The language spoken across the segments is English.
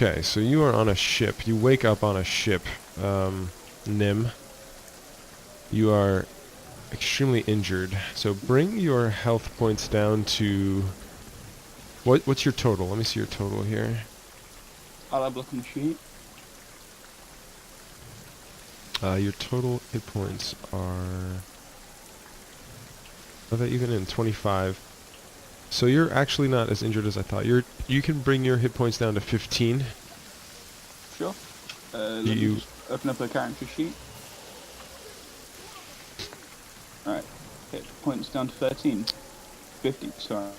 Okay, so you are on a ship. You wake up on a ship, Nim. You are extremely injured. So bring your health points down to... What's your total? Let me see your total here. I'll have a look on the sheet. Your total hit points are... Are they even in 25? So you're actually not as injured as I thought. You can bring your hit points down to 15. Sure. Let me You just open up a character sheet. Alright. Hit points down to 13. 50, sorry.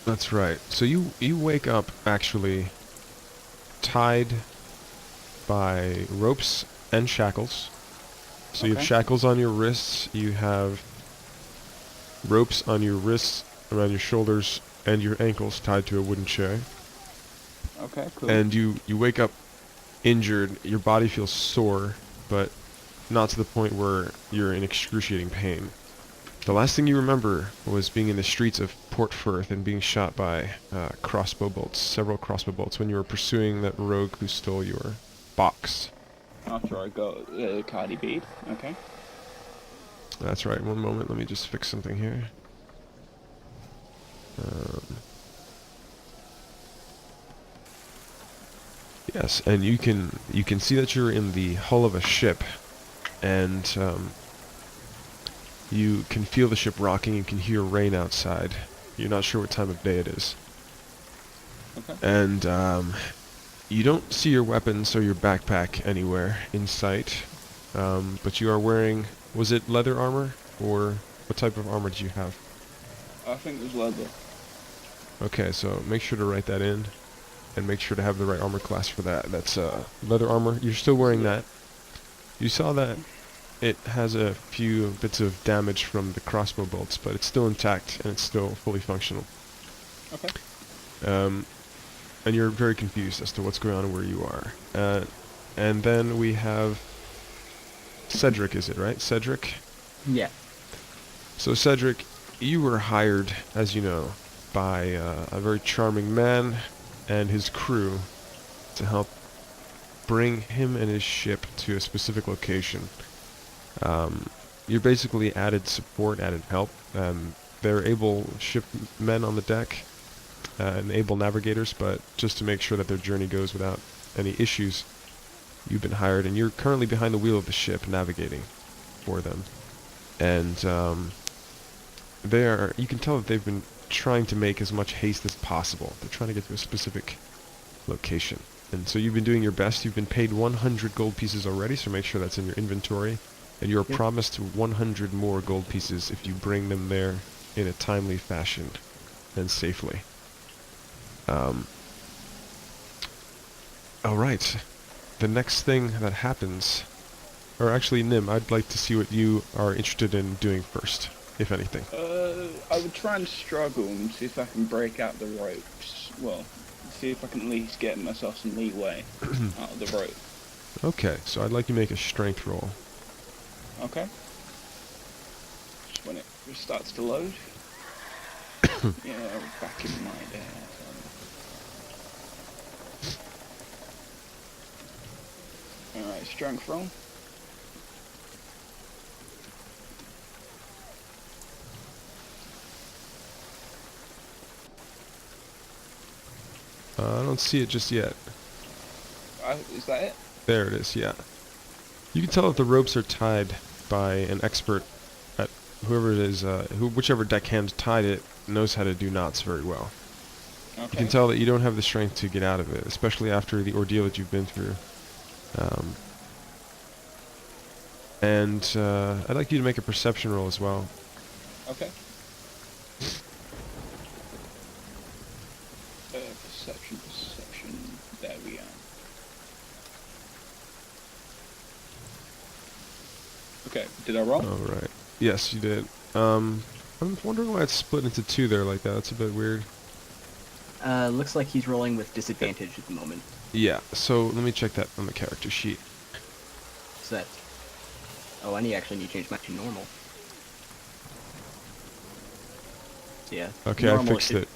That's right. So you wake up actually tied by ropes and shackles. So you have Okay. shackles on your wrists, you have ropes on your wrists, around your shoulders, and your ankles tied to a wooden chair. Okay, cool. And you wake up injured, your body feels sore, but not to the point where you're in excruciating pain. The last thing you remember was being in the streets of Port Firth and being shot by crossbow bolts, several crossbow bolts, when you were pursuing that rogue who stole your box. After I got Cardi bead. Okay. That's right, one moment, let me just fix something here. Yes, and you can see that you're in the hull of a ship, and you can feel the ship rocking. You can hear rain outside. You're not sure what time of day it is, Okay. and you don't see your weapons or your backpack anywhere in sight. But you are wearing, was it leather armor, or what type of armor did you have? I think it was leather. Okay, so make sure to write that in, and make sure to have the right armor class for that. That's leather armor. You're still wearing that. You saw that it has a few bits of damage from the crossbow bolts, but it's still intact, and it's still fully functional. Okay. And you're very confused as to what's going on and where you are. And then we have Cedric, is it right? Cedric? Yeah. So Cedric, you were hired, as you know, by a very charming man and his crew to help bring him and his ship to a specific location. You're basically added support, added help. They're able ship men on the deck, and able navigators, but just to make sure that their journey goes without any issues, you've been hired, and you're currently behind the wheel of the ship navigating for them. And you can tell that they've been trying to make as much haste as possible. They're trying to get to a specific location. And so you've been doing your best. You've been paid 100 gold pieces already, so make sure that's in your inventory. And you're promised 100 more gold pieces if you bring them there in a timely fashion and safely. Alright. The next thing that happens... Or actually, Nim, I'd like to see what you are interested in doing first, if anything. I would try and struggle and see if I can break out the ropes. Well, see if I can at least get myself some leeway out of the rope. Okay, so I'd like you to make a strength roll. Okay. Just when it starts to load. Yeah, back in my day. Alright, strength roll. I don't see it just yet. Is that it? There it is, yeah. You can tell that the ropes are tied by an expert at whoever it is, whichever deckhand tied it knows how to do knots very well. Okay. You can tell that you don't have the strength to get out of it, especially after the ordeal that you've been through. I'd like you to make a perception roll as well. Okay. Perception. There we are. Okay, did I roll? Alright. Yes, you did. I'm wondering why it's split into two there like that. That's a bit weird. Looks like he's rolling with disadvantage at the moment. Yeah, so let me check that on the character sheet. So that... Oh, and he actually need to change mine to normal. So yeah. Okay, I normal fixed should... it.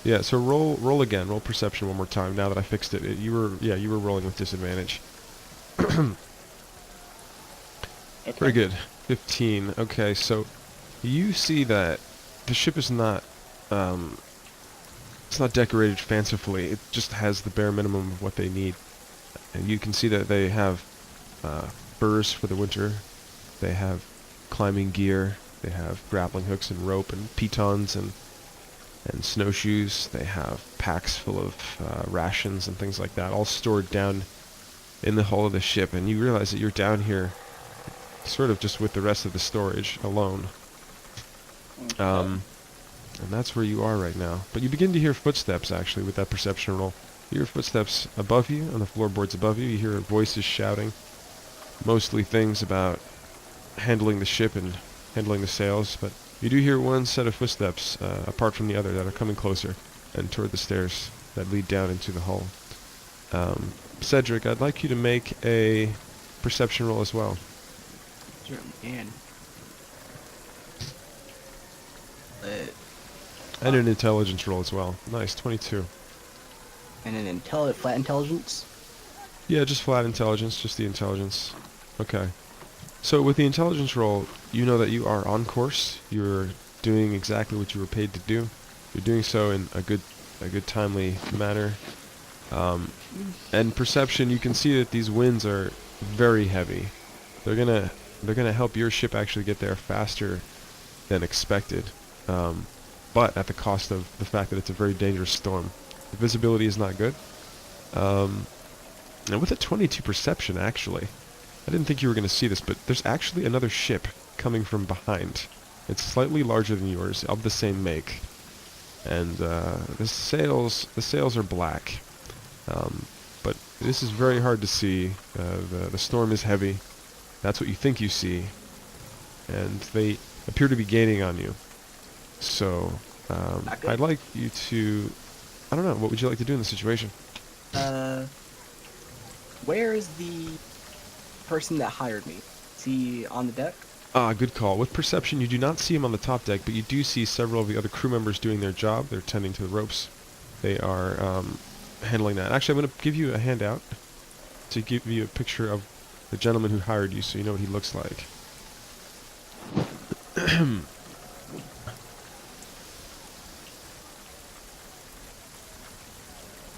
Yeah, so roll again. Roll perception one more time. Now that I fixed it, you were rolling with disadvantage. Very Okay. good. 15. Okay, so you see that the ship is not it's not decorated fancifully. It just has the bare minimum of what they need. And you can see that they have furs for the winter. They have climbing gear. They have grappling hooks and rope and pitons and snowshoes. They have packs full of rations and things like that, all stored down in the hull of the ship. And you realize that you're down here sort of just with the rest of the storage alone. Okay. And that's where you are right now. But you begin to hear footsteps, actually, with that perception roll. You hear footsteps above you, on the floorboards above you. You hear voices shouting, mostly things about handling the ship and handling the sails. But you do hear one set of footsteps, apart from the other, that are coming closer and toward the stairs that lead down into the hull. Cedric, I'd like you to make a perception roll as well. Certainly can. And an intelligence roll as well. Nice, 22. And an flat intelligence. Yeah, just flat intelligence, just the intelligence. Okay. So with the intelligence roll, you know that you are on course. You're doing exactly what you were paid to do. You're doing so in a good timely manner. And perception, you can see that these winds are very heavy. They're gonna help your ship actually get there faster than expected. But at the cost of the fact that it's a very dangerous storm. The visibility is not good. And with a 22 perception, actually, I didn't think you were going to see this, but there's actually another ship coming from behind. It's slightly larger than yours, of the same make. And the sails are black. But this is very hard to see. The storm is heavy. That's what you think you see. And they appear to be gaining on you. So, I'd like you to... I don't know, what would you like to do in this situation? Where is the person that hired me? Is he on the deck? Ah, good call. With perception, you do not see him on the top deck, but you do see several of the other crew members doing their job. They're tending to the ropes. They are handling that. Actually, I'm going to give you a handout to give you a picture of the gentleman who hired you so you know what he looks like.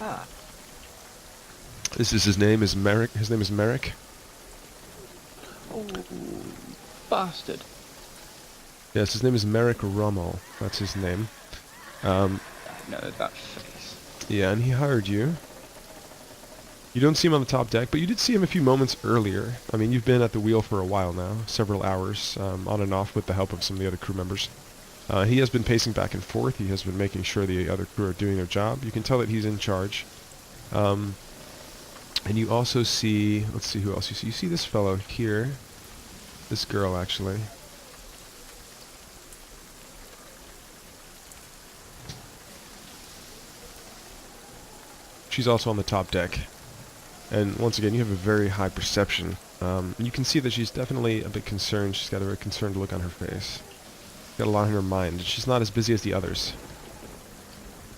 Ah. This is his name is Merek. His name is Merek. Oh, bastard. Yes, his name is Merek Rommel. That's his name. I know that face. Yeah, and he hired you. You don't see him on the top deck, but you did see him a few moments earlier. I mean, you've been at the wheel for a while now, several hours, on and off with the help of some of the other crew members. He has been pacing back and forth. He has been making sure the other crew are doing their job. You can tell that he's in charge. And you also see, let's see who else you see. You see this fellow here. This girl, actually. She's also on the top deck. And once again, you have a very high perception. You can see that she's definitely a bit concerned. She's got a very concerned look on her face. Got a lot on her mind. She's not as busy as the others.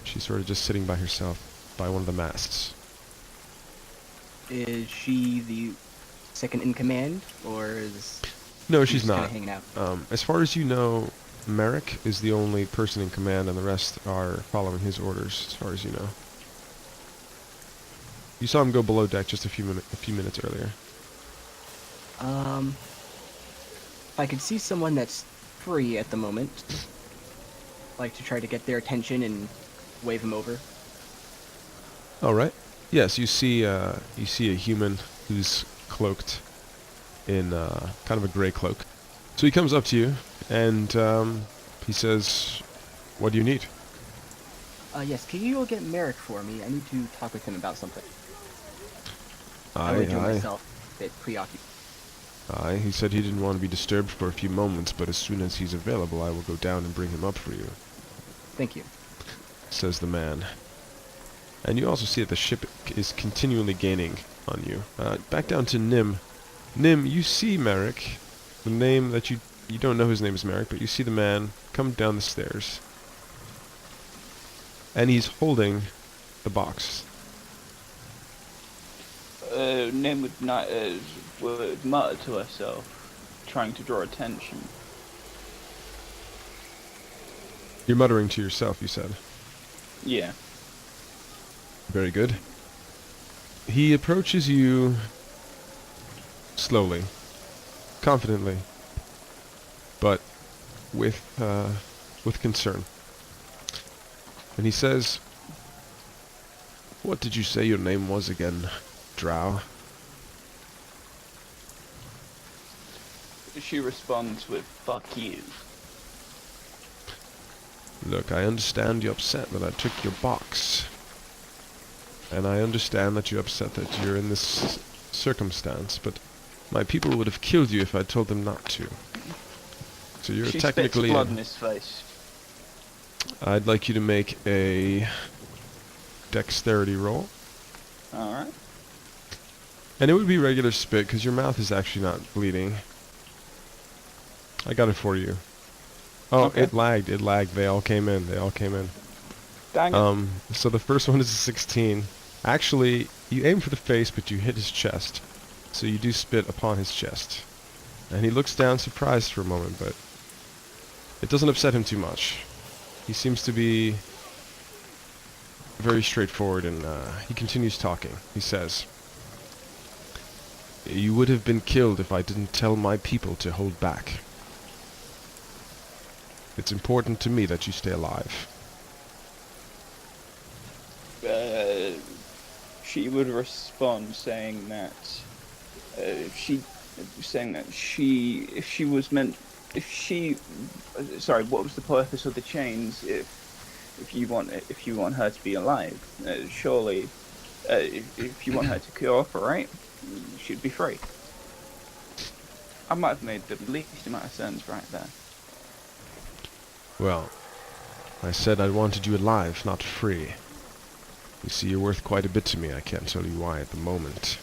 She's sort of just sitting by herself, by one of the masts. Is she the second in command, or is No, she she's just not. kinda hanging out? As far as you know, Merek is the only person in command, and the rest are following his orders, as far as you know. You saw him go below deck just a few minutes earlier. If I could see someone that's free at the moment, I'd like to try to get their attention and wave them over. All right. Yes, you see a human who's cloaked in kind of a gray cloak. So he comes up to you and he says, "What do you need?" Yes, can you go get Merek for me? I need to talk with him about something. I Aye, would do aye. myself a bit preoccupied. Aye, he said he didn't want to be disturbed for a few moments, but as soon as he's available, I will go down and bring him up for you, Thank you. says the man. And you also see that the ship is continually gaining on you. Back down to Nim. Nim, you see Merek. The name that you don't know his name is Merek, but you see the man come down the stairs. and he's holding the box. Nim would mutter to herself, trying to draw attention. You're muttering to yourself, you said. Yeah. Very good. He approaches you slowly, confidently, but with concern. And he says, "What did you say your name was again, Drow?" She responds with, "Fuck you." Look, I understand you're upset that I took your box. And I understand that you're upset that you're in this circumstance, but my people would have killed you if I told them not to. So you're She technically... spits blood in his face. I'd like you to make a dexterity roll. Alright. And it would be regular spit, because your mouth is actually not bleeding. I got it for you. Oh, Okay. it lagged. They all came in. Dang it. So the first one is a 16. Actually, you aim for the face, but you hit his chest. So you do spit upon his chest. And he looks down surprised for a moment, but it doesn't upset him too much. He seems to be very straightforward, and he continues talking. He says, "You would have been killed if I didn't tell my people to hold back. It's important to me that you stay alive." She would respond saying that if she was meant, sorry, what was the purpose of the chains? If you want her to be alive, surely, if you want her to cooperate, she'd be free. I might have made the least amount of sense right there. Well, I said I wanted you alive, not free. You see, you're worth quite a bit to me. I can't tell you why at the moment.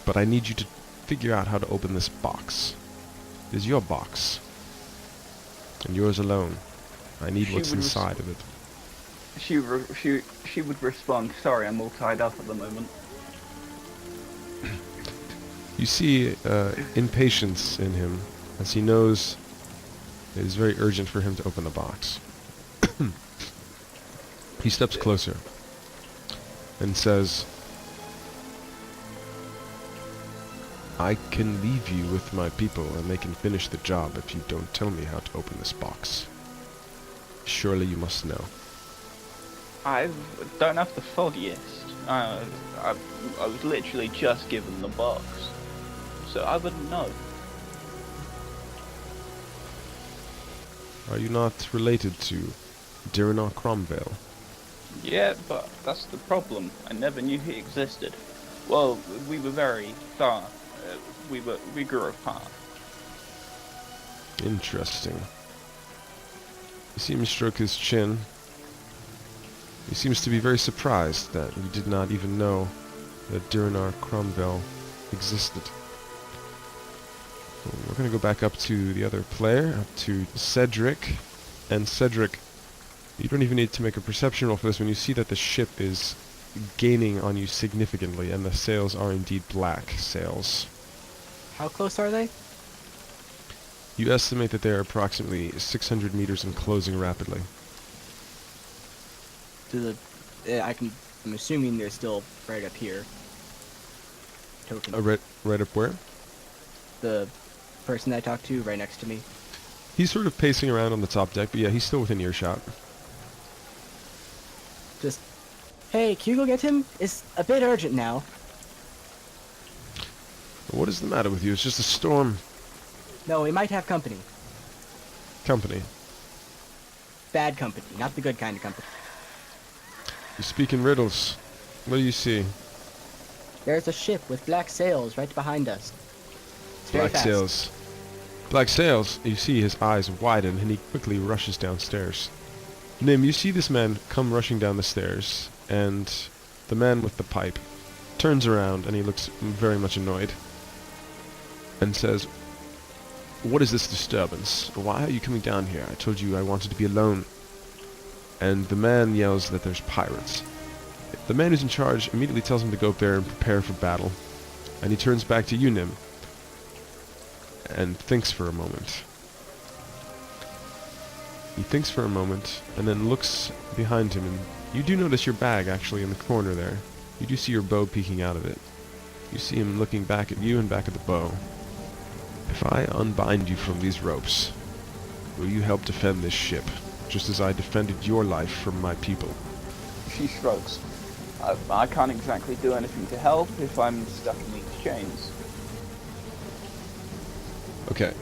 But I need you to figure out how to open this box. It is your box. And yours alone. I need what's inside of it. She would respond, "Sorry, I'm all tied up at the moment." You see impatience in him, as he knows it is very urgent for him to open the box. He steps closer and says, "I can leave you with my people and they can finish the job if you don't tell me how to open this box. Surely you must know." I don't have the foggiest. I was literally just given the box, so I wouldn't know. Are you not related to Dirinor Cromvale? Yeah, but that's the problem. I never knew he existed. Well, we were very far. We grew apart. Interesting. You see him stroke his chin. He seems to be very surprised that you did not even know that Dirinor Cromvale existed. We're going to go back up to the other player, up to Cedric. And Cedric, you don't even need to make a perception roll for this when you see that the ship is gaining on you significantly, and the sails are indeed black sails. How close are they? You estimate that they are approximately 600 meters and closing rapidly. To the, I'm assuming they're still right up here. Token. Right up where? The person I talked to right next to me. He's sort of pacing around on the top deck, but yeah, he's still within earshot. Just, hey, can you go get him? It's a bit urgent now. What is the matter with you? It's just a storm. No, we might have company. Company. Bad company, not the good kind of company. You speak in riddles. What do you see? There's a ship with black sails right behind us. It's very Black fast. sails. Black sails. You see his eyes widen, and he quickly rushes downstairs. Nim, you see this man come rushing down the stairs, and the man with the pipe turns around, and he looks very much annoyed, and says, "What is this disturbance? Why are you coming down here? I told you I wanted to be alone." and the man yells that there's pirates. The man who's in charge immediately tells him to go up there and prepare for battle, and he turns back to you, Nim, and thinks for a moment. He thinks for a moment, and then looks behind him, and you do notice your bag actually in the corner there. You do see your bow peeking out of it. You see him looking back at you and back at the bow. If I unbind you from these ropes, will you help defend this ship, just as I defended your life from my people? She shrugs. I can't exactly do anything to help if I'm stuck in these chains. Okay,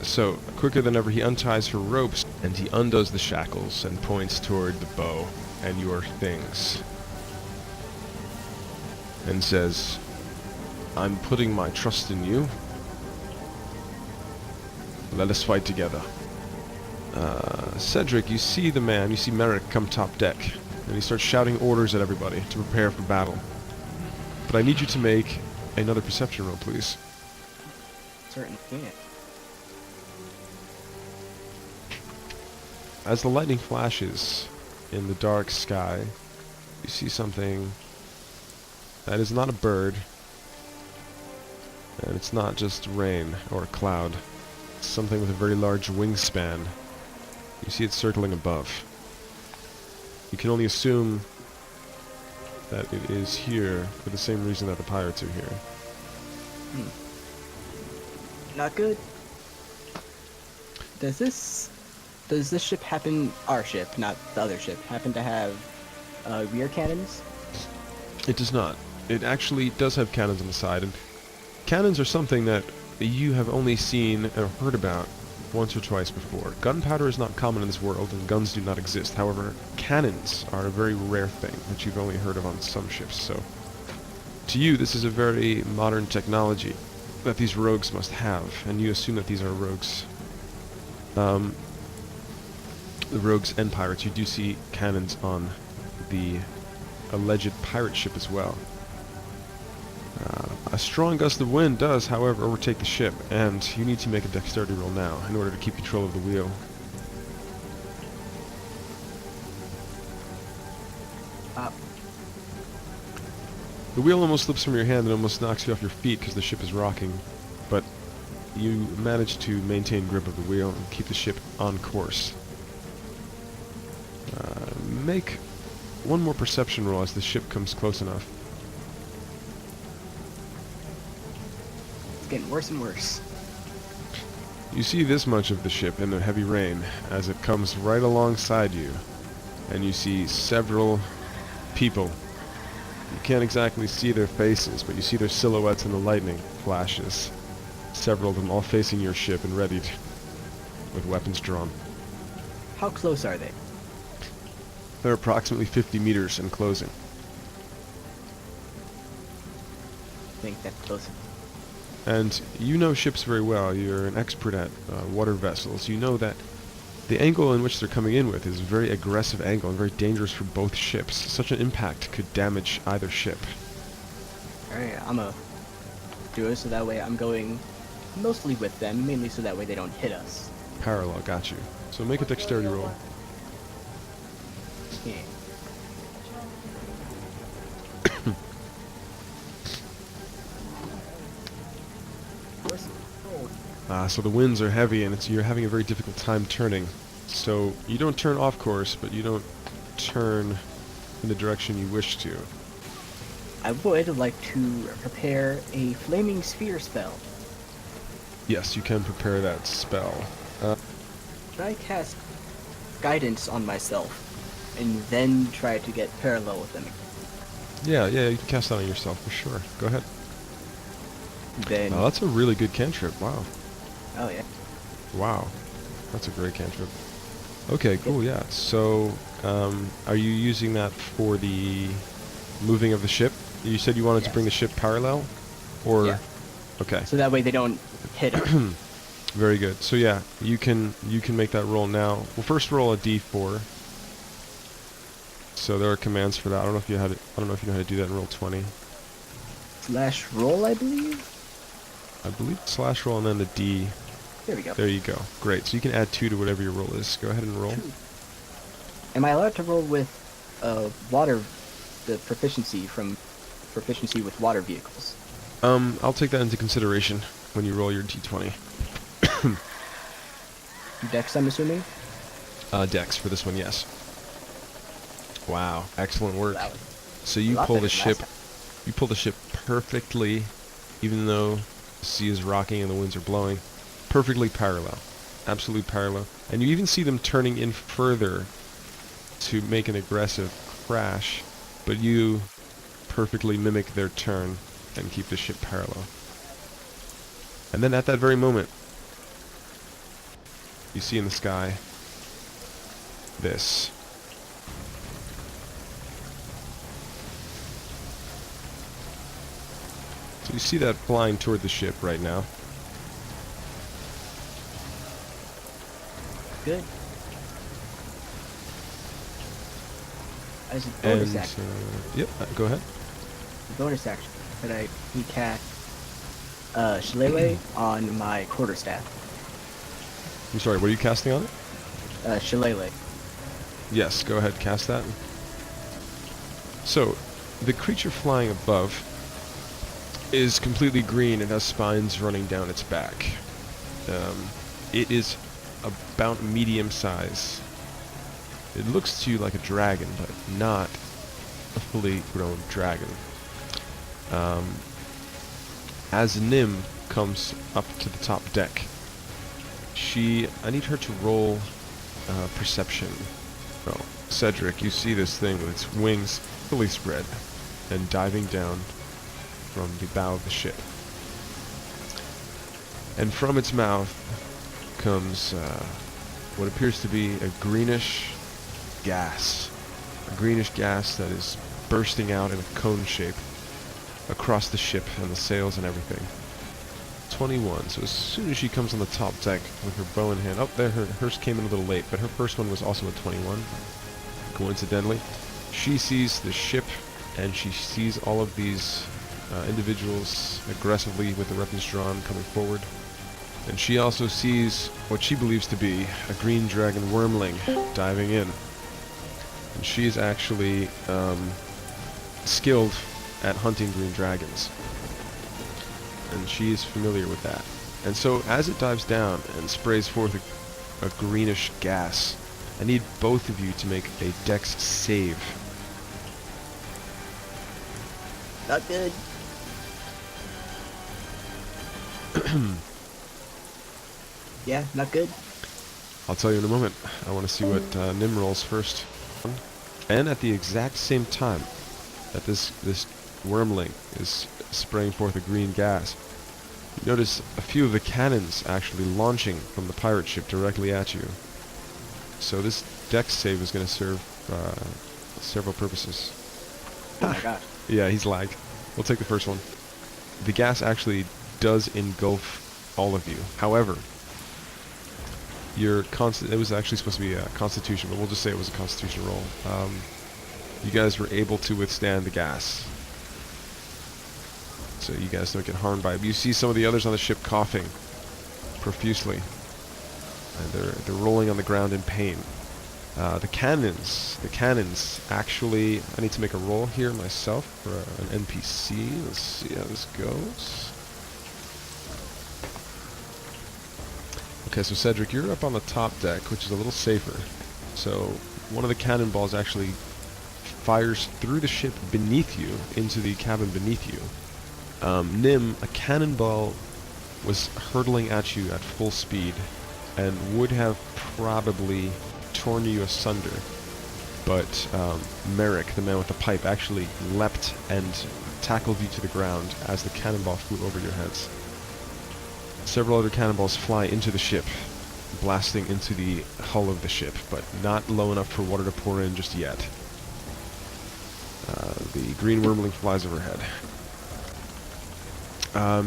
so quicker than ever he unties her ropes, and he undoes the shackles and points toward the bow and your things, and says, I'm putting my trust in you. Let us fight together. Cedric, you see the man, you see Merek come top deck, and he starts shouting orders at everybody to prepare for battle. But I need you to make another perception roll, please. Certainly can. As the lightning flashes in the dark sky, you see something that is not a bird, and it's not just rain or a cloud. It's something with a very large wingspan. You see it circling above. You can only assume that it is here for the same reason that the pirates are here. Not good. Does this ship happen, our ship, not the other ship, happen to have rear cannons? It does not. It actually does have cannons on the side, and cannons are something that you have only seen or heard about once or twice before. Gunpowder is not common in this world, and guns do not exist. However, cannons are a very rare thing that you've only heard of on some ships, so to you this is a very modern technology that these rogues must have, and you assume that these are rogues. The rogues and pirates. You do see cannons on the alleged pirate ship as well. A strong gust of wind does, however, overtake the ship, and you need to make a dexterity roll now in order to keep control of the wheel. The wheel almost slips from your hand and almost knocks you off your feet because the ship is rocking, but you manage to maintain grip of the wheel and keep the ship on course. Make one more perception roll as the ship comes close enough. It's getting worse and worse. You see this much of the ship in the heavy rain as it comes right alongside you, and you see several people. You can't exactly see their faces, but you see their silhouettes in the lightning flashes. Several of them all facing your ship and ready with weapons drawn. How close are they? They're approximately 50 meters and closing. I think that's close. And you know ships very well. You're an expert at water vessels. You know that the angle in which they're coming in with is a very aggressive angle and very dangerous for both ships. Such an impact could damage either ship. Alright, I'm gonna do it so that way I'm going mostly with them, mainly so that way they don't hit us. Parallel, got you. So make a dexterity roll. Yeah. So the winds are heavy and you're having a very difficult time turning. So you don't turn off course, but you don't turn in the direction you wish to. I would like to prepare a flaming sphere spell. Yes, you can prepare that spell. Should I cast guidance on myself and then try to get parallel with them? Yeah, you can cast that on yourself for sure. Go ahead. Then Oh, that's a really good cantrip. Wow. oh yeah. Wow. That's a great cantrip. Okay, cool, yeah. So, are you using that for the moving of the ship? You said you wanted to bring the ship parallel? Or Yeah. Okay. So that way they don't hit us. Very good. So yeah, you can make that roll now. Well, first roll a d4. So there are commands for that. I don't know if you know how to do that in roll 20. Slash roll, I believe. I believe slash roll and then the D. There we go. There you go. Great. So you can add 2 to whatever your roll is. Go ahead and roll. 2. Am I allowed to roll with water, the proficiency with water vehicles? I'll take that into consideration when you roll your d20. Dex, I'm assuming? Dex for this one, yes. Wow, excellent work. Wow. So you A lot pull better the than last ship, you pull the ship perfectly, even though the sea is rocking and the winds are blowing, perfectly parallel, absolute parallel. And you even see them turning in further to make an aggressive crash, but you perfectly mimic their turn and keep the ship parallel. And then at that very moment, you see in the sky this. So you see that flying toward the ship right now. Good. As a bonus And, action, yep, go ahead. could I cast Shillelagh on my quarterstaff? I'm sorry, what are you casting on it? Shillelagh. Yes, go ahead, cast that. So, the creature flying above is completely green and has spines running down its back. It is about medium size. It looks to you like a dragon, but not a fully grown dragon. As Nim comes up to the top deck, I need her to roll perception. Oh, Cedric, you see this thing with its wings fully spread and diving down from the bow of the ship. And from its mouth comes what appears to be a greenish gas. A greenish gas that is bursting out in a cone shape across the ship and the sails and everything. 21. So as soon as she comes on the top deck with her bow in hand, there hers came in a little late, but her first one was also a 21. Coincidentally, she sees the ship and she sees all of these individuals aggressively with their weapons drawn coming forward. And she also sees what she believes to be a green dragon wormling diving in. And she is actually skilled at hunting green dragons. And she is familiar with that. And so as it dives down and sprays forth a greenish gas, I need both of you to make a dex save. Not good. Yeah, not good. I'll tell you in a moment. I want to see what Nim rolls first. And at the exact same time that this wormling is spraying forth a green gas, you notice a few of the cannons actually launching from the pirate ship directly at you. So this dex save is going to serve several purposes. Oh my gosh. Yeah, he's lagged. We'll take the first one. The gas actually does engulf all of you. However, it was actually supposed to be a constitution, but we'll just say it was a constitution roll. You guys were able to withstand the gas. So you guys don't get harmed by it. But you see some of the others on the ship coughing profusely. And they're rolling on the ground in pain. The cannons actually, I need to make a roll here myself for an NPC. Let's see how this goes. Okay, so Cedric, you're up on the top deck, which is a little safer. So one of the cannonballs actually fires through the ship beneath you into the cabin beneath you. Nim, a cannonball was hurtling at you at full speed and would have probably torn you asunder. But Merek, the man with the pipe, actually leapt and tackled you to the ground as the cannonball flew over your heads. Several other cannonballs fly into the ship, blasting into the hull of the ship, but not low enough for water to pour in just yet. The green wormling flies overhead.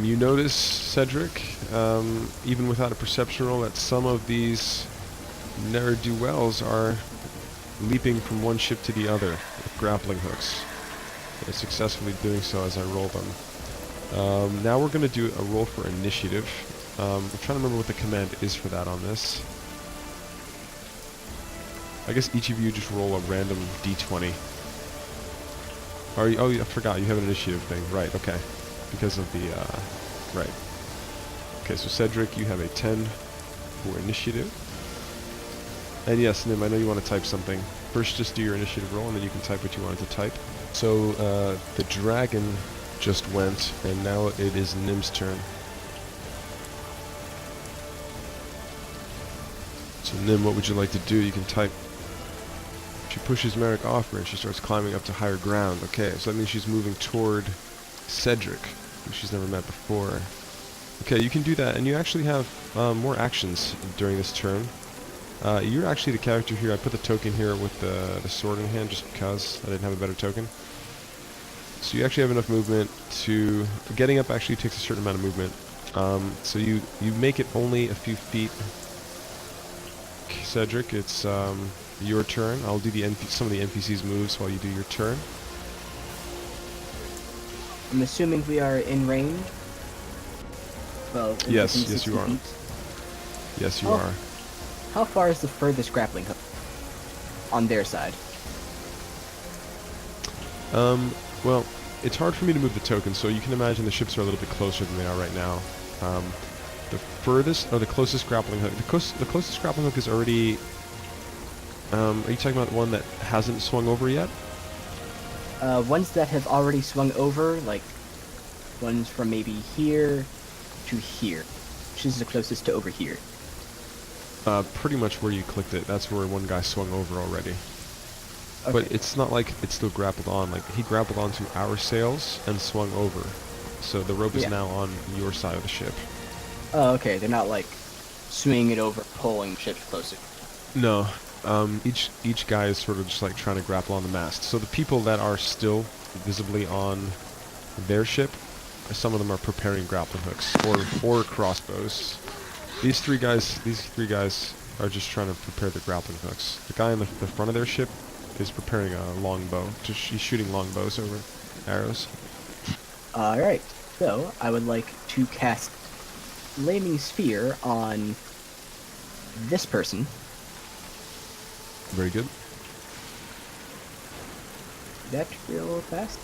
You notice, Cedric, even without a perception roll, that some of these ne'er-do-wells are leaping from one ship to the other with grappling hooks. They're successfully doing so as I roll them. Now we're going to do a roll for initiative. I'm trying to remember what the command is for that on this. I guess each of you just roll a random d20. Oh, I forgot, you have an initiative thing. Right, okay. Because of the, right. Okay, so Cedric, you have a 10 for initiative. And yes, Nim, I know you want to type something. First, just do your initiative roll, and then you can type what you wanted to type. So, the dragon just went, and now it is Nim's turn. So, Nim, what would you like to do? You can type. She pushes Merek off her, and she starts climbing up to higher ground. Okay, so that means she's moving toward Cedric, who she's never met before. Okay, you can do that, and you actually have more actions during this turn. You're actually the character here. I put the token here with the sword in hand just because I didn't have a better token. So you actually have enough movement to... Getting up actually takes a certain amount of movement. So you make it only a few feet. Cedric, it's your turn. I'll do some of the NPC's moves while you do your turn. I'm assuming we are in range. Well, Yes, within yes 60 you are. feet. Yes, you Oh. are. How far is the furthest grappling hook on their side? Well, it's hard for me to move the token, so you can imagine the ships are a little bit closer than they are right now. The furthest, or the closest grappling hook, the closest grappling hook is already, are you talking about one that hasn't swung over yet? Ones that have already swung over, like ones from maybe here to here, which is the closest to over here. Pretty much where you clicked it, that's where one guy swung over already. Okay. But it's not like it's still grappled on, like he grappled onto our sails and swung over. So the rope is Yeah. now on your side of the ship. Oh, okay. They're not like swinging it over, pulling ships closer. No, each guy is sort of just like trying to grapple on the mast. So the people that are still visibly on their ship, some of them are preparing grappling hooks or crossbows. These three guys are just trying to prepare the grappling hooks. The guy in the front of their ship is preparing a longbow. He's shooting longbows over arrows. Alright, so I would like to cast Flaming Sphere on this person. Very good. That real fast.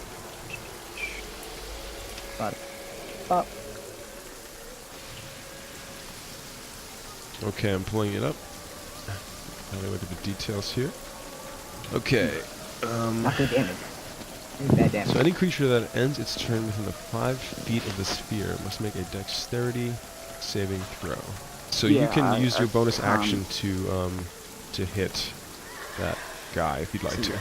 Pop. Okay, I'm pulling it up. Now we look at the details here. Okay. Not good damage. Very bad damage. So any creature that ends its turn within the 5 feet of the sphere must make a dexterity saving throw. So you Yeah, can use your bonus can't. action to hit that guy if you'd like to.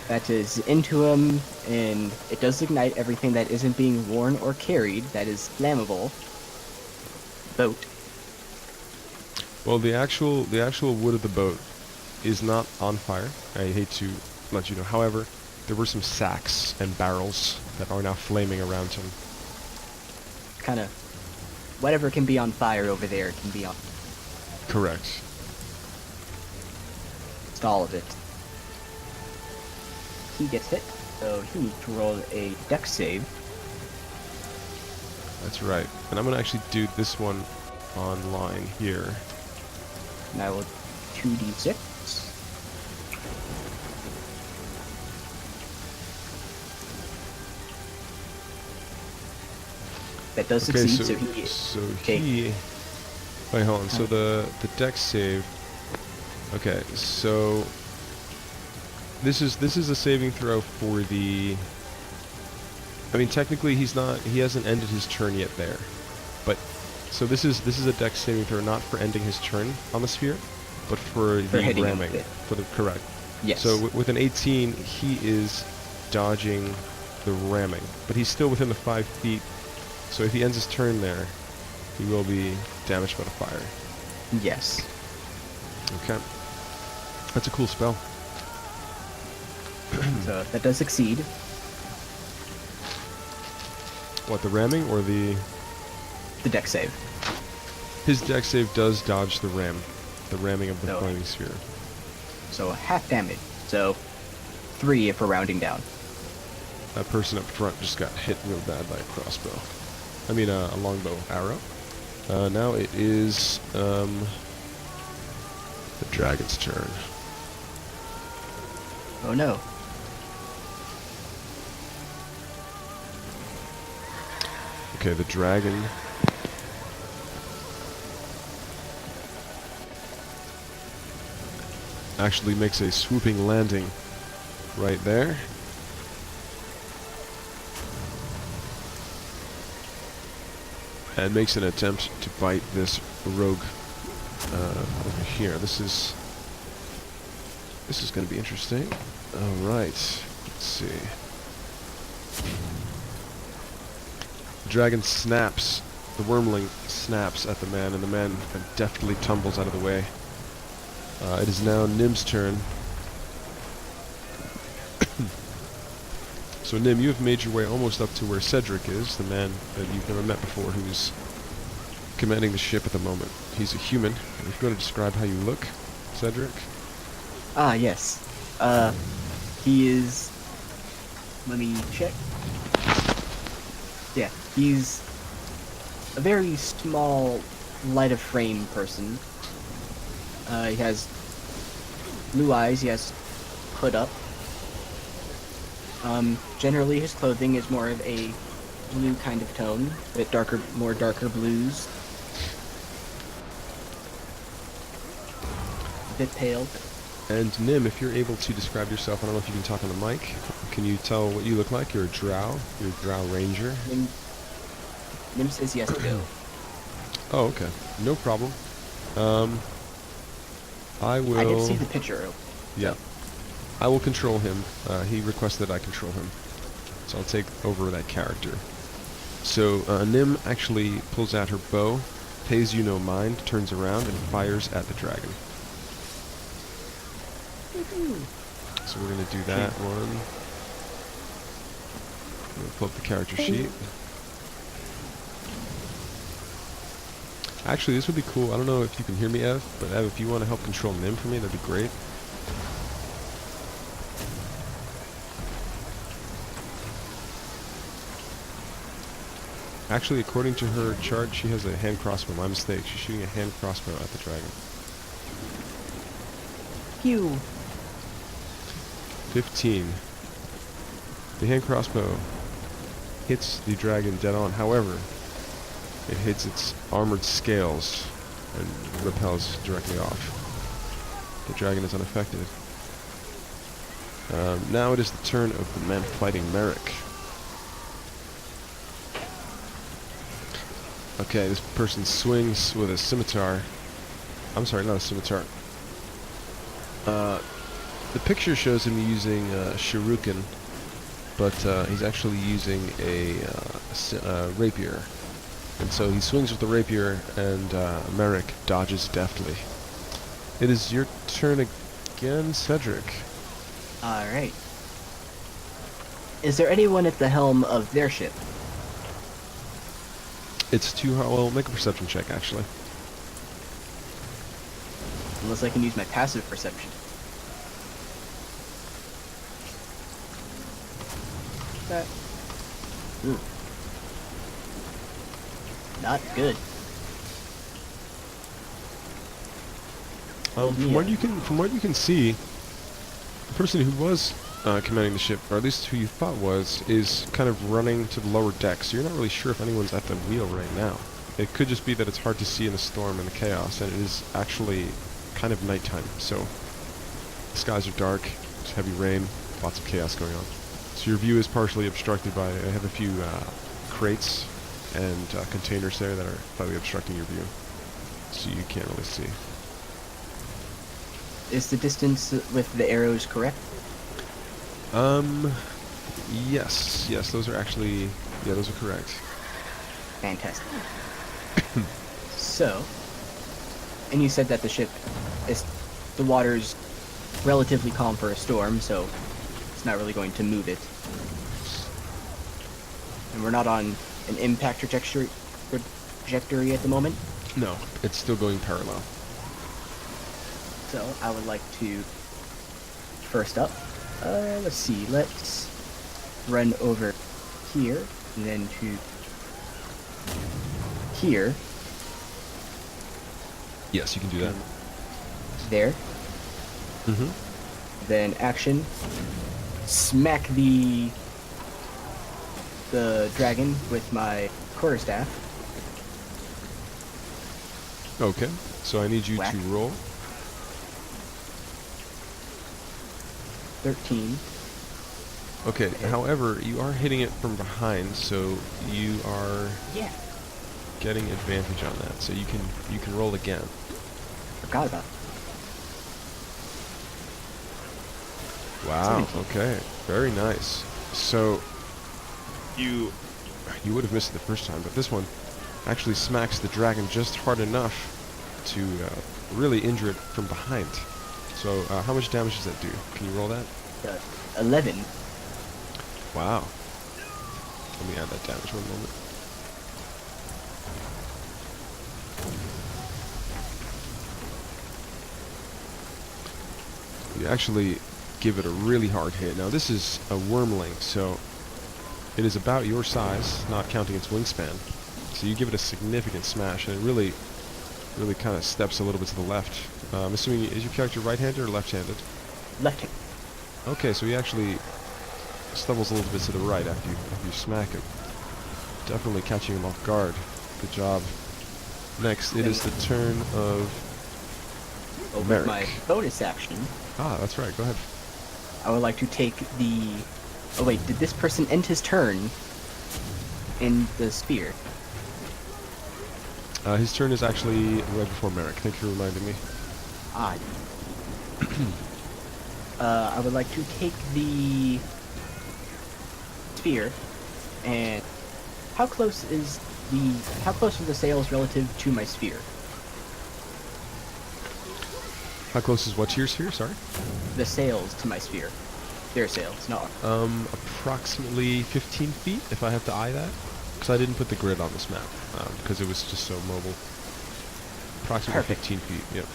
That is into him, and it does ignite everything that isn't being worn or carried that is flammable. Boat. Well, the actual wood of the boat is not on fire. I hate to let you know. However, there were some sacks and barrels that are now flaming around him. Kind of. Whatever can be on fire over there can be on. Correct. Just all of it. He gets hit, so he needs to roll a dex save. That's right. And I'm going to actually do this one online here. And I will 2d6. That does Okay, succeed, so Okay. he... Wait, hold on. So the dex save... Okay, so... This is a saving throw for the... I mean, technically he hasn't ended his turn yet there. But, so this is a dex saving throw not for ending his turn on the sphere, but for the hitting him ramming. with it. For the, correct. Yes. So with an 18, he is dodging the ramming. But he's still within the 5 feet. So if he ends his turn there, he will be damaged by the fire. Yes. Okay. That's a cool spell. So that does succeed. What, the ramming or the... The dex save. His dex save does dodge the ramming of the No. flaming sphere. So half damage. So 3 if we're rounding down. That person up front just got hit real bad by a crossbow. I mean, a longbow arrow. Now it is the dragon's turn. Oh no. Okay, the dragon. Actually makes a swooping landing right there. And makes an attempt to bite this rogue over here. This is going to be interesting. All right, let's see. The dragon snaps. The wormling snaps at the man, and the man deftly tumbles out of the way. It is now Nim's turn. So Nim, you have made your way almost up to where Cedric is, the man that you've never met before, who's commanding the ship at the moment. He's a human. If you want to describe how you look, Cedric? Ah, yes. He is... Let me check. Yeah, he's a very small, light-of-frame person. He has blue eyes, he has hood up. Generally his clothing is more of a blue kind of tone, a bit darker, more darker blues. A bit pale. And Nim, if you're able to describe yourself, I don't know if you can talk on the mic. Can you tell what you look like? You're a drow. You're a drow ranger. Nim says yes to go. Oh, okay. No problem. I will... I can see the picture. Yeah. I will control him. He requested I control him. So I'll take over that character. So Nim actually pulls out her bow, pays you no mind, turns around, and fires at the dragon. So we're going to do that one. I'm going to pull up the character sheet. Actually, this would be cool. I don't know if you can hear me, Ev, but Ev, if you want to help control Nim for me, that'd be great. Actually, according to her chart, she has a hand crossbow. My mistake. She's shooting a hand crossbow at the dragon. Pew. 15. The hand crossbow hits the dragon dead on. However, it hits its armored scales and repels directly off. The dragon is unaffected. Now it is the turn of the man fighting Merek. Okay, this person swings with a scimitar. I'm sorry, not a scimitar. The picture shows him using a shuriken, but he's actually using a rapier. And so he swings with the rapier, and Merek dodges deftly. It is your turn again, Cedric. Alright. Is there anyone at the helm of their ship? It's too hard. Well, make a perception check, actually. Unless I can use my passive perception. That. Ooh. Not good. From what you can see, the person who was commanding the ship, or at least who you thought was, is kind of running to the lower deck. So you're not really sure if anyone's at the wheel right now. It could just be that it's hard to see in the storm and the chaos, and it is actually kind of nighttime. So the skies are dark, it's heavy rain, lots of chaos going on. So your view is partially obstructed by, I have a few crates and containers there that are slightly obstructing your view. So you can't really see. Is the distance with the arrows correct? Yes, those are actually, yeah, those are correct. Fantastic. So, and you said that the ship is, the water's relatively calm for a storm, so it's not really going to move it. And we're not on an impact trajectory at the moment. No, it's still going parallel. So I would like to, first up, let's see, let's run over here, and then to here. Yes, you can do that. There. Mm-hmm. Then action. Smack the dragon with my quarterstaff. Okay, so I need you Whack. to roll. 13. Okay, Okay. however, you are hitting it from behind, so you are Yeah. getting advantage on that. So you can roll again. Forgot about Wow. 17. Okay. Very nice. So you would have missed it the first time, but this one actually smacks the dragon just hard enough to really injure it from behind. So how much damage does that do? Can you roll that? 11. Wow. Let me add that damage one moment. You actually give it a really hard hit. Now this is a wormling, so it is about your size, not counting its wingspan. So you give it a significant smash, and it really kind of steps a little bit to the left. I'm assuming, is your character right-handed or left-handed? Left hand. Okay, so he actually stumbles a little bit to the right after you smack him. Definitely catching him off guard. Good job. Next, it is the turn of With Merek. my bonus action, Ah, that's right. Go ahead. I would like to take the... Oh wait, did this person end his turn in the sphere? His turn is actually right before Merek. Thank you for reminding me. Odd. I would like to take the sphere, and how close are the sails relative to my sphere? How close is what to your sphere? Sorry. The sails to my sphere. Their sails, no. Approximately 15 feet, if I have to eye that. Because I didn't put the grid on this map, because it was just so mobile. Approximately Perfect. 15 feet, yep.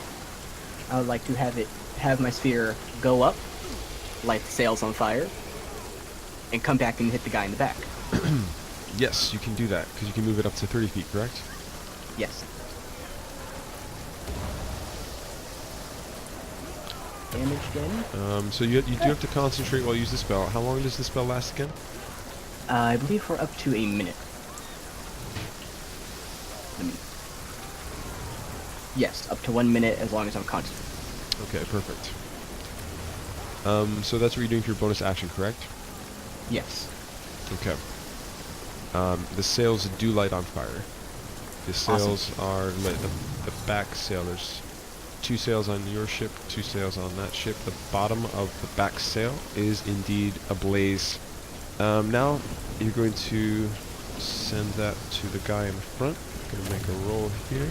I would like to have my sphere go up, light the sails on fire, and come back and hit the guy in the back. Yes, you can do that, because you can move it up to 30 feet, correct? Yes. Damage again. So you do have to concentrate while you use the spell. How long does the spell last again? I believe we're up to a minute. Yes, up to 1 minute as long as I'm concentrating. Okay, perfect. So that's what you're doing for your bonus action, correct? Yes. Okay. The sails do light on fire. The sails are lit. The back sail, there's 2 sails on your ship, 2 sails on that ship. The bottom of the back sail is indeed ablaze. Now you're going to send that to the guy in the front. I'm going to make a roll here.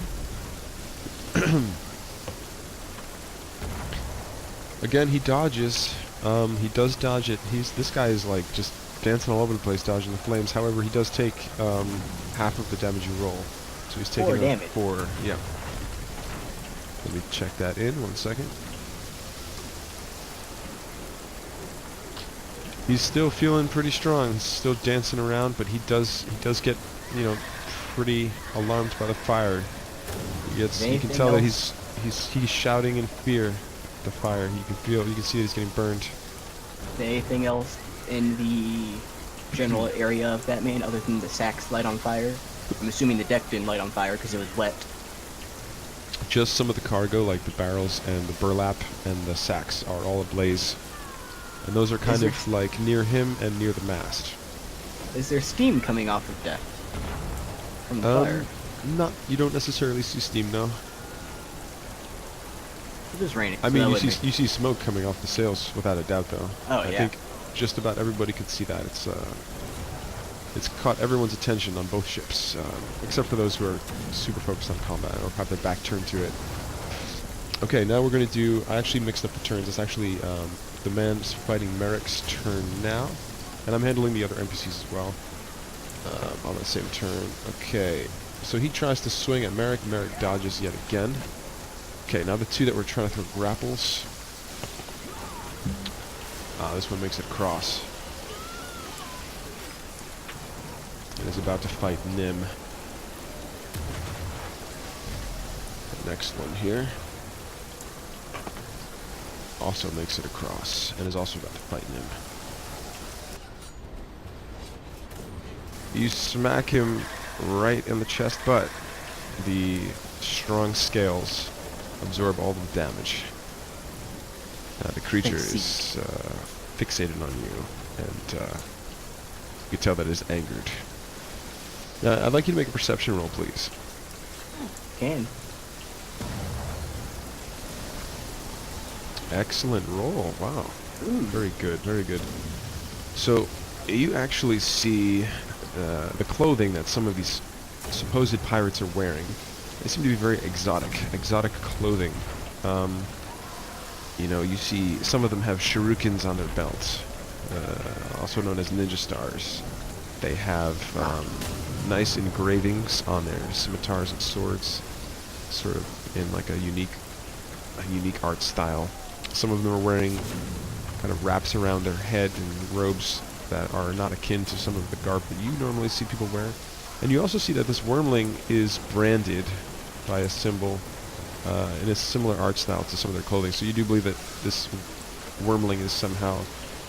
Again, he dodges. He does dodge it. This guy is like just dancing all over the place, dodging the flames. However, he does take half of the damage you roll. So he's taking 4 damage. 4. Yeah. Let me check that in 1 second. He's still feeling pretty strong. He's still dancing around, but he does get, pretty alarmed by the fire. You can tell that he's shouting in fear. The fire. You can see that he's getting burned. Anything else in the general area of Batman other than the sacks light on fire? I'm assuming the deck didn't light on fire because it was wet. Just some of the cargo, like the barrels and the burlap and the sacks, are all ablaze. And those are kind of like near him and near the mast. Is there steam coming off of deck from the fire? You don't necessarily see steam, no. It was raining. I so mean, that wouldn't you see smoke coming off the sails, without a doubt, though. Oh, I yeah. think just about everybody could see that. It's caught everyone's attention on both ships, except for those who are super focused on combat or have their back turned to it. Okay, now we're going to do... I actually mixed up the turns. It's actually the man fighting Merek's turn now, and I'm handling the other NPCs as well on the same turn. Okay, so he tries to swing at Merek. Merek dodges yet again. Okay, now the 2 that we're trying to throw grapples. This one makes it cross. And is about to fight Nim. The next one here. also makes it across and is also about to fight him. You smack him right in the chest, but the strong scales absorb all the damage. The creature is fixated on you, and you can tell that it is angered. Now, I'd like you to make a perception roll, please. Can. Excellent roll. Wow. Ooh. Very good, very good. So, you actually see the clothing that some of these supposed pirates are wearing. They seem to be very exotic clothing. You know, you see some of them have shurikens on their belts, also known as ninja stars. They have nice engravings on their scimitars and swords, sort of in like a unique art style. Some of them are wearing kind of wraps around their head and robes that are not akin to some of the garb that you normally see people wear. And you also see that this wormling is branded by a symbol in a similar art style to some of their clothing. So you do believe that this wormling is somehow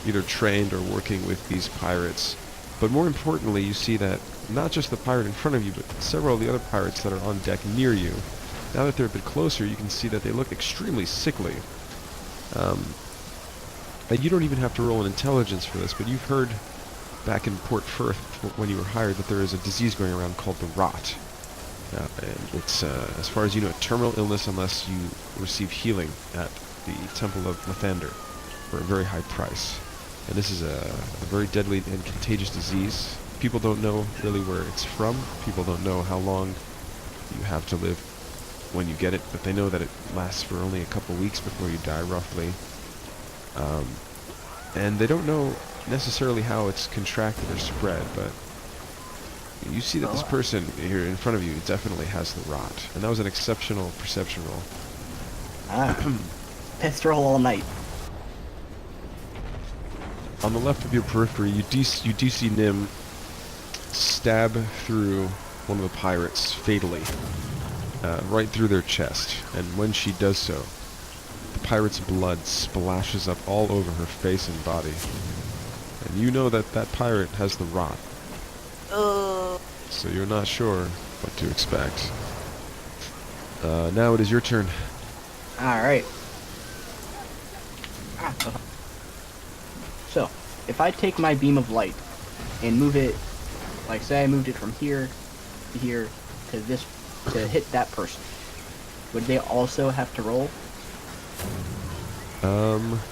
either trained or working with these pirates. But more importantly, you see that not just the pirate in front of you, but several of the other pirates that are on deck near you. Now that they're a bit closer, you can see that they look extremely sickly. And you don't even have to roll an intelligence for this, but you've heard back in Port Firth when you were hired that there is a disease going around called the rot. And it's, as far as you know, a terminal illness unless you receive healing at the Temple of Lathander for a very high price. And this is a very deadly and contagious disease. People don't know really where it's from. People don't know how long you have to live when you get it, but they know that it lasts for only a couple weeks before you die, roughly. And they don't know necessarily how it's contracted or spread, but you see that this person here in front of you definitely has the rot. And that was an exceptional perception roll. Pest roll all night. On the left of your periphery, you do see Nim stab through one of the pirates fatally, right through their chest. And when she does so, the pirate's blood splashes up all over her face and body. And you know that that pirate has the rot. So you're not sure what to expect. Now it is your turn. Alright. So, if I take my beam of light and move it, like say I moved it from here to here to this, to hit that person, would they also have to roll?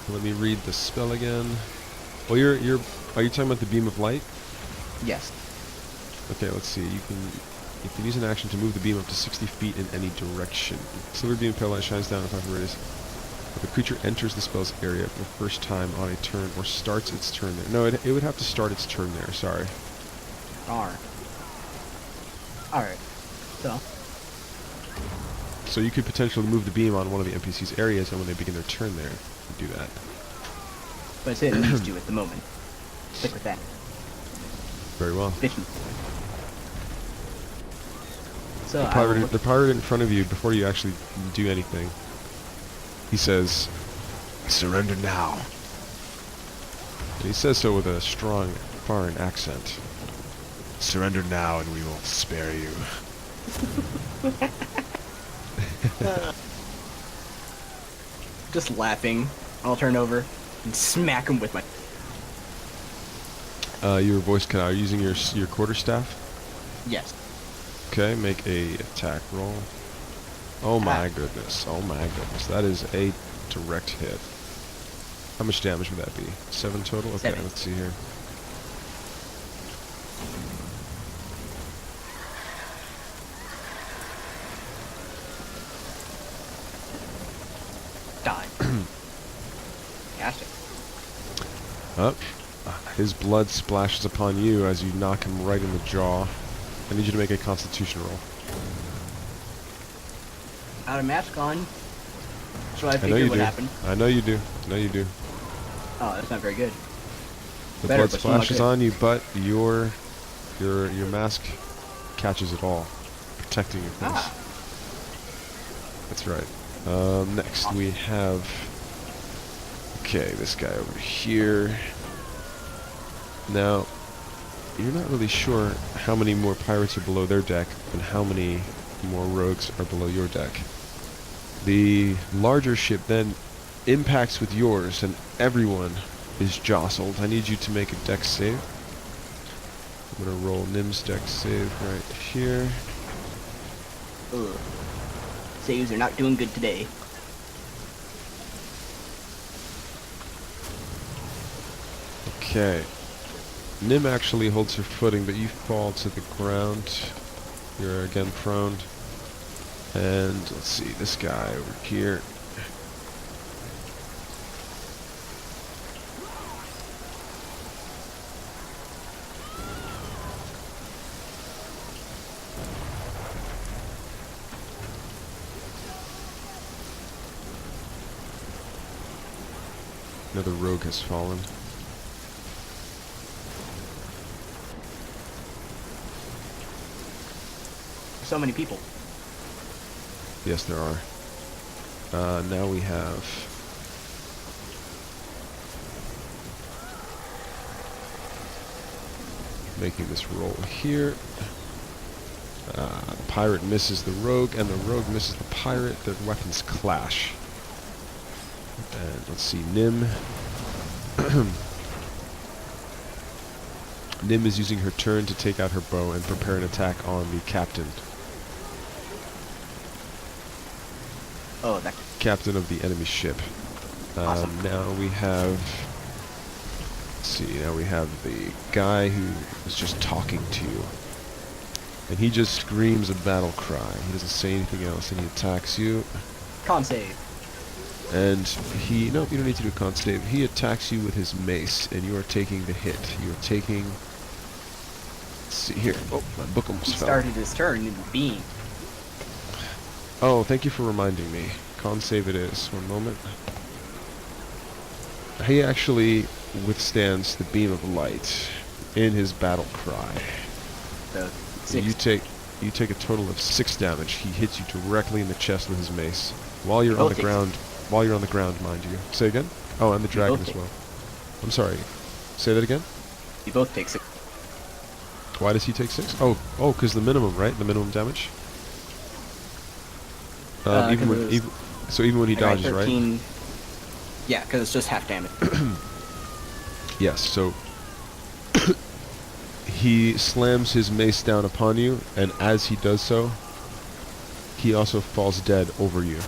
Let me read the spell again. Well, are you talking about the beam of light? Yes. Okay, let's see. You can use an action to move the beam up to 60 feet in any direction. Silver beam of pale light shines down a 5 radius. If a creature enters the spell's area for the first time on a turn or starts its turn there. No, it would have to start its turn there. Sorry. Alright. So you could potentially move the beam on one of the NPC's areas, and when they begin their turn there, you do that. But it's in these two at the moment. Stick with that. Very well. Bitchin'. So The pirate in front of you, before you actually do anything, he says, "Surrender now." And he says so with a strong foreign accent. "Surrender now and we will spare you." Just laughing, I'll turn over and smack him with my... Your voice cut out. Are you using your quarterstaff? Yes. Okay, make a attack roll. Oh my goodness. Oh my goodness. That is a direct hit. How much damage would that be? 7 total? Okay, 7. let's see here. Die. Fantastic. Up. His blood splashes upon you as you knock him right in the jaw. I need you to make a constitution roll. Out of mask on. So I I know figured you what do. happened. I know you do. I know you do. Oh, that's not very good. The Better, blood but still not splashes good. on you, but your mask catches it all, protecting your face. Ah. That's right. Next we have Okay, this guy over here. Now, you're not really sure how many more pirates are below their deck and how many more rogues are below your deck. The larger ship then impacts with yours and everyone is jostled. I need you to make a dex save. I'm going to roll Nim's dex save right here. Ugh. Saves are not doing good today. Okay. Nim actually holds her footing, but you fall to the ground. You're again prone. And let's see, this guy over here. Another rogue has fallen. So many people. Yes, there are. Now we have... making this roll here. The pirate misses the rogue, and the rogue misses the pirate. Their weapons clash. And let's see, Nim. Nim is using her turn to take out her bow and prepare an attack on the captain. Oh, that. Captain of the enemy ship. Awesome. Now we have... let's see, now we have the guy who was just talking to you. And he just screams a battle cry. He doesn't say anything else, and he attacks you. Con save. And he... no, you don't need to do a con save. He attacks you with his mace, and you are taking the hit. You are taking... let's see here. Oh, my book almost He fell. started his turn in the beam. Oh, thank you for reminding me. Con save it is. One moment. He actually withstands the beam of light in his battle cry. So, 6. You take a total of 6 damage. He hits you directly in the chest with his mace. While you're on the ground, mind you. Say again? Oh, and the dragon as well. I'm sorry. Say that again? You both take 6. Why does he take 6? Oh, because the minimum, right? The minimum damage? Even when he dodges, 13, right? Yeah, because it's just half damage. Yes, so he slams his mace down upon you, and as he does so, he also falls dead over you.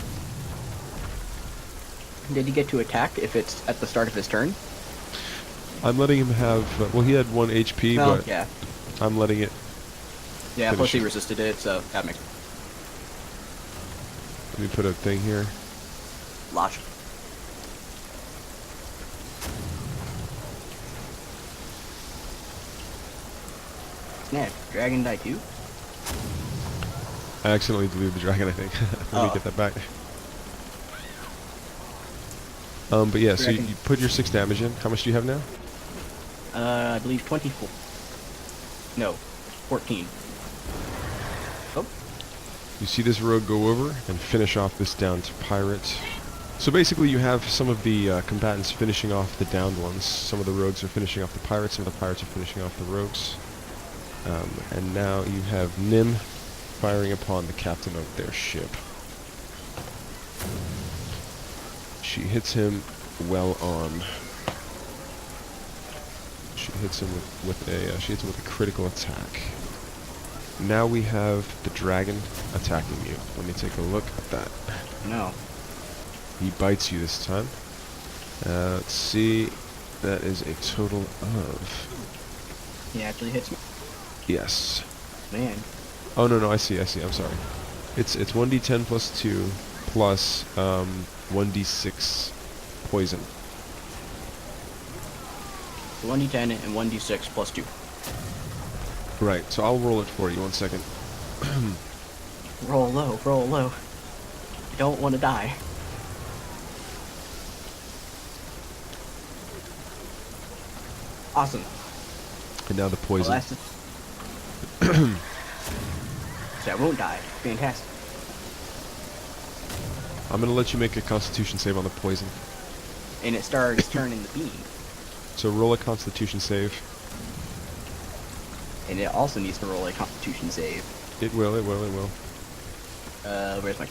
Did he get to attack if it's at the start of his turn? I'm letting him have... well, he had 1 HP, Well, but yeah. I'm letting it... Yeah, finish plus he it. resisted it, so that makes... Let me put a thing here. Logic. Snap, dragon die too? I accidentally deleted the dragon, I think. Let me get that back. But yeah, so you put your 6 damage in. How much do you have now? I believe 24. No, 14. Oh, You see this rogue go over and finish off this downed pirate. So basically you have some of the combatants finishing off the downed ones. Some of the rogues are finishing off the pirates, some of the pirates are finishing off the rogues. And now you have Nim firing upon the captain of their ship. She hits him well on. She hits him with a critical attack. Now we have the dragon attacking you. Let me take a look at that. no. He bites you this time. Let's see. That is a total of... He actually hits me. yes. Man. Oh, no, I see, I'm sorry. It's 1d10 plus 2 plus 1d6 poison. 1d10 and 1d6 plus 2. Right, so I'll roll it for you, 1 second. Roll low, roll low. I don't want to die. Awesome. And now the Well, poison. that's so I won't die. Fantastic. I'm gonna let you make a constitution save on the poison. and it starts turning the beam. So roll a Constitution save. And it also needs to roll a Constitution save. It will, it will, it will. Where's my...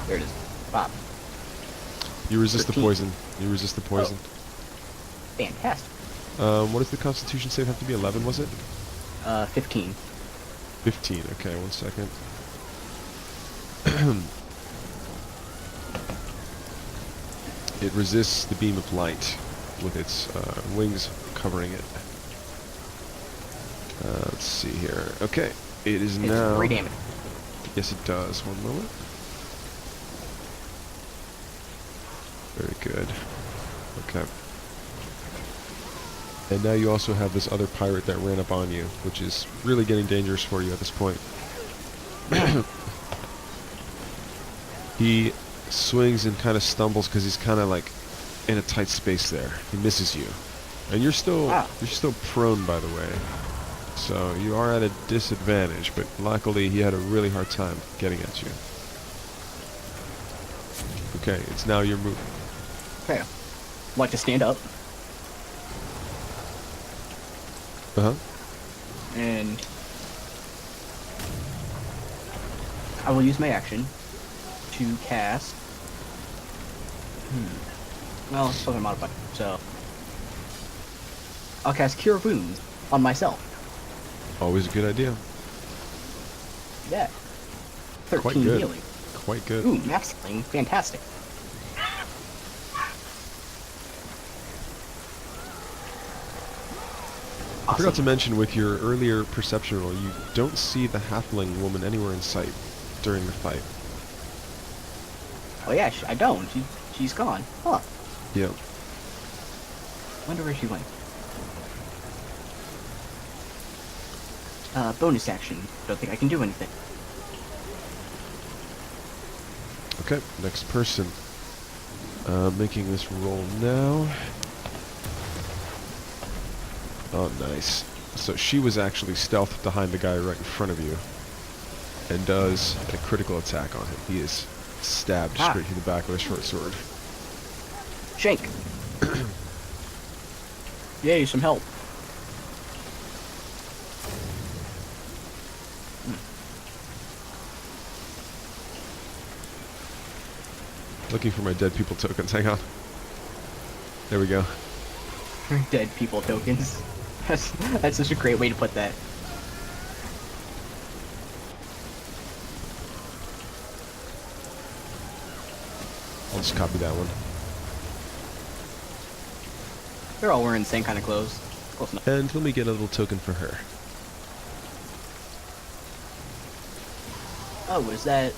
There it is. Bob. You resist 13. the poison. You resist the poison. Fantastic. What does the Constitution save have to be? 11, was it? 15. 15. Okay, 1 second. It resists the beam of light with its wings covering it. Let's see here. Okay, it is It's now... 3 damage. Yes, it does. One moment. Very good. Okay. And now you also have this other pirate that ran up on you, which is really getting dangerous for you at this point. He swings and kind of stumbles because he's kind of like in a tight space there. He misses you. And you're still prone, by the way. So you are at a disadvantage, but luckily he had a really hard time getting at you. Okay, it's now your move. Okay. I'd like to stand up. Uh-huh. And I will use my action to cast. Well, it's something modified, so I'll cast Cure Wounds on myself. Always a good idea. Yeah. 13 Quite good. healing. Quite good. Ooh, max healing. Fantastic. I forgot to mention with your earlier perception roll, you don't see the halfling woman anywhere in sight during the fight. Oh yeah, I don't. She's gone. Huh. Yep. Wonder where she went. Bonus action. Don't think I can do anything. Okay, next person. Making this roll now. Oh, nice. So she was actually stealthed behind the guy right in front of you. And does a critical attack on him. He is stabbed straight through the back with a short sword. Shank. Yay, some help. Looking for my dead people tokens. Hang on. There we go. Dead people tokens. That's such a great way to put that. I'll just copy that one. They're all wearing the same kind of clothes. Close enough. And let me get a little token for her. Oh, what is that?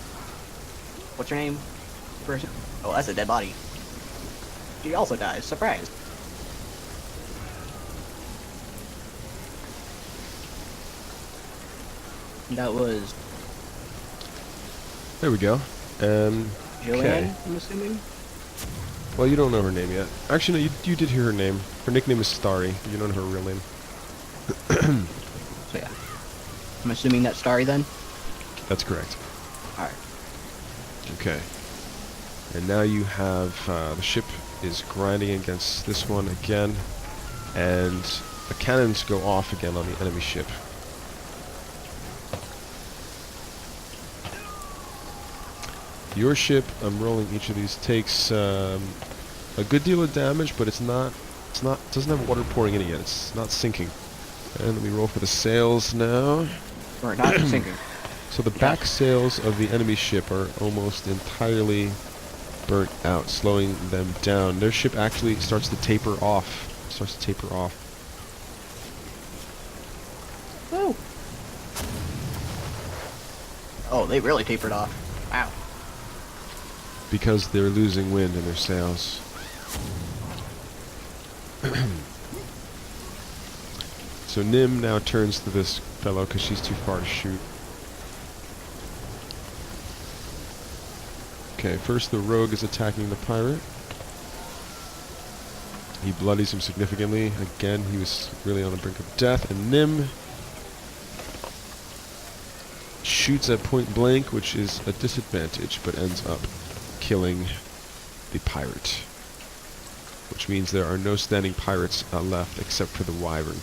What's your name? Person? Oh, that's a dead body. She also dies. Surprise. That was There we go. Joanne, Okay. I'm assuming? Well, you don't know her name yet. Actually, no, you did hear her name. Her nickname is Starry. You don't know her real name. So yeah. I'm assuming that's Starry then? That's correct. Alright. Okay. And now you have the ship is grinding against this one again, and the cannons go off again on the enemy ship. Your ship, I'm rolling each of these, takes a good deal of damage, but doesn't have water pouring in it yet. It's not sinking. And let me roll for the sails now. Or not sinking. So the back sails of the enemy ship are almost entirely burnt out, slowing them down. Their ship actually starts to taper off. Woo! Oh, they really tapered off. Wow. Because they're losing wind in their sails. So Nim now turns to this fellow because she's too far to shoot. Okay, first the rogue is attacking the pirate. He bloodies him significantly. Again, he was really on the brink of death. And Nim shoots at point blank, which is a disadvantage, but ends up killing the pirate. which means there are no standing pirates left except for the Wyvern.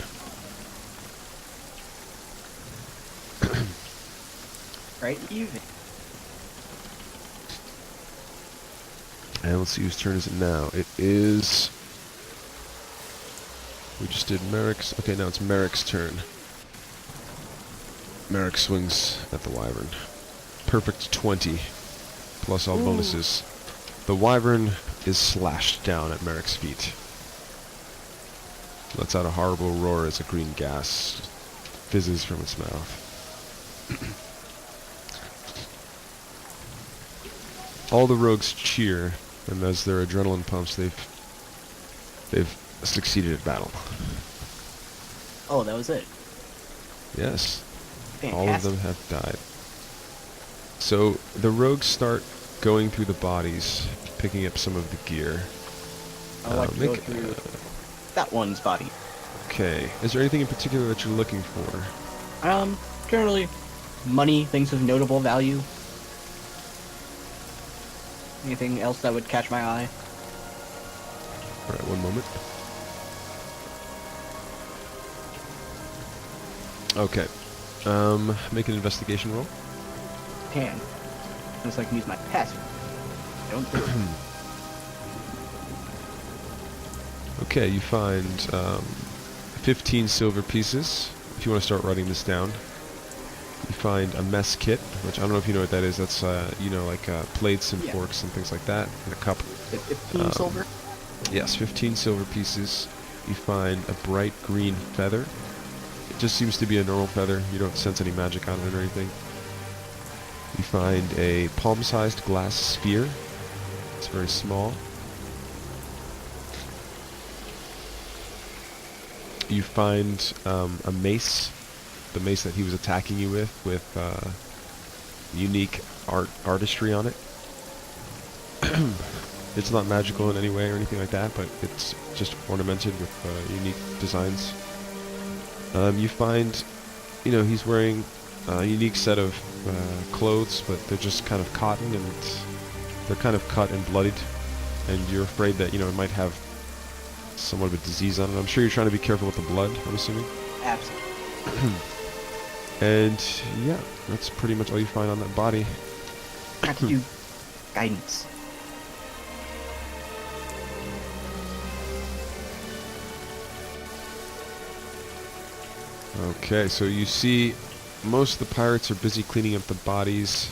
Right, even. And let's see whose turn is it now. It is... We just did Merek's... Okay, now it's Merek's turn. Merek swings at the Wyvern. Perfect 20, plus all bonuses. The Wyvern is slashed down at Merek's feet. Lets out a horrible roar as a green gas fizzes from its mouth. All the rogues cheer, and as their adrenaline pumps, they've succeeded at battle. Oh, that was it. Yes, Fantastic. all of them have died. So the rogues start going through the bodies, picking up some of the gear. I'd like to go through that one's body. Okay. Is there anything in particular that you're looking for? Generally, money, things of notable value. Anything else that would catch my eye? Alright, one moment. Okay. Make an investigation roll. Can. Unless I can use my passive. Don't do it. Okay, you find 15 silver pieces. If you want to start writing this down. You find a mess kit, which I don't know if you know what that is. That's, you know, like plates and forks and things like that, and a cup. 15 silver? Yes, 15 silver pieces. You find a bright green feather. It just seems to be a normal feather. You don't sense any magic on it or anything. You find a palm-sized glass sphere. It's very small. You find a mace. The mace that he was attacking you with unique artistry on it. It's not magical in any way or anything like that, but it's just ornamented with unique designs. You find, you know, he's wearing a unique set of clothes, but they're just kind of cotton and they're kind of cut and bloodied, and you're afraid that, you know, it might have somewhat of a disease on it. I'm sure you're trying to be careful with the blood, I'm assuming. Absolutely. And yeah, that's pretty much all you find on that body. I have to do guidance. Okay, so you see most of the pirates are busy cleaning up the bodies.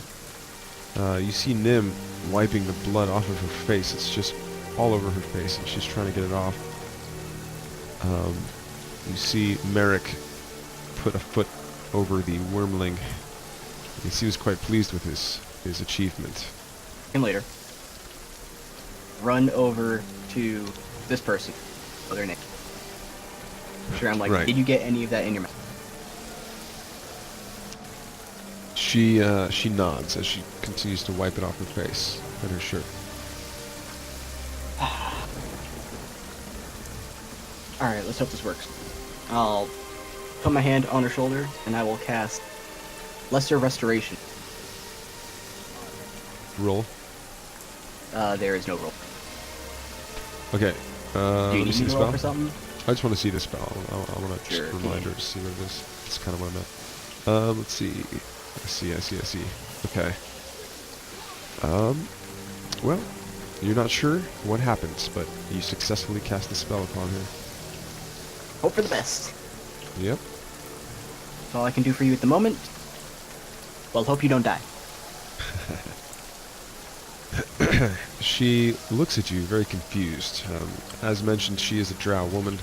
You see Nim wiping the blood off of her face. It's just all over her face, and she's trying to get it off. You see Merek put a foot over the wormling. He seems quite pleased with his achievement. And later, run over to this person. Oh, their name. Sure, I'm like, Right. Did you get any of that in your mouth? She nods as she continues to wipe it off her face and her shirt. Alright, let's hope this works. I'll put my hand on her shoulder, and I will cast Lesser Restoration. Roll. There is no roll. Okay. Do Let you me need see me the to roll spell. for something? I just want to see the spell. I want to Sure, just remind her to see what it is. That's kind of what I meant. Let's see. I see. Okay. Well, you're not sure what happens, but you successfully cast the spell upon her. Hope for the best. Yep. That's all I can do for you at the moment. Well, hope you don't die. She looks at you very confused. As mentioned, she is a drow woman.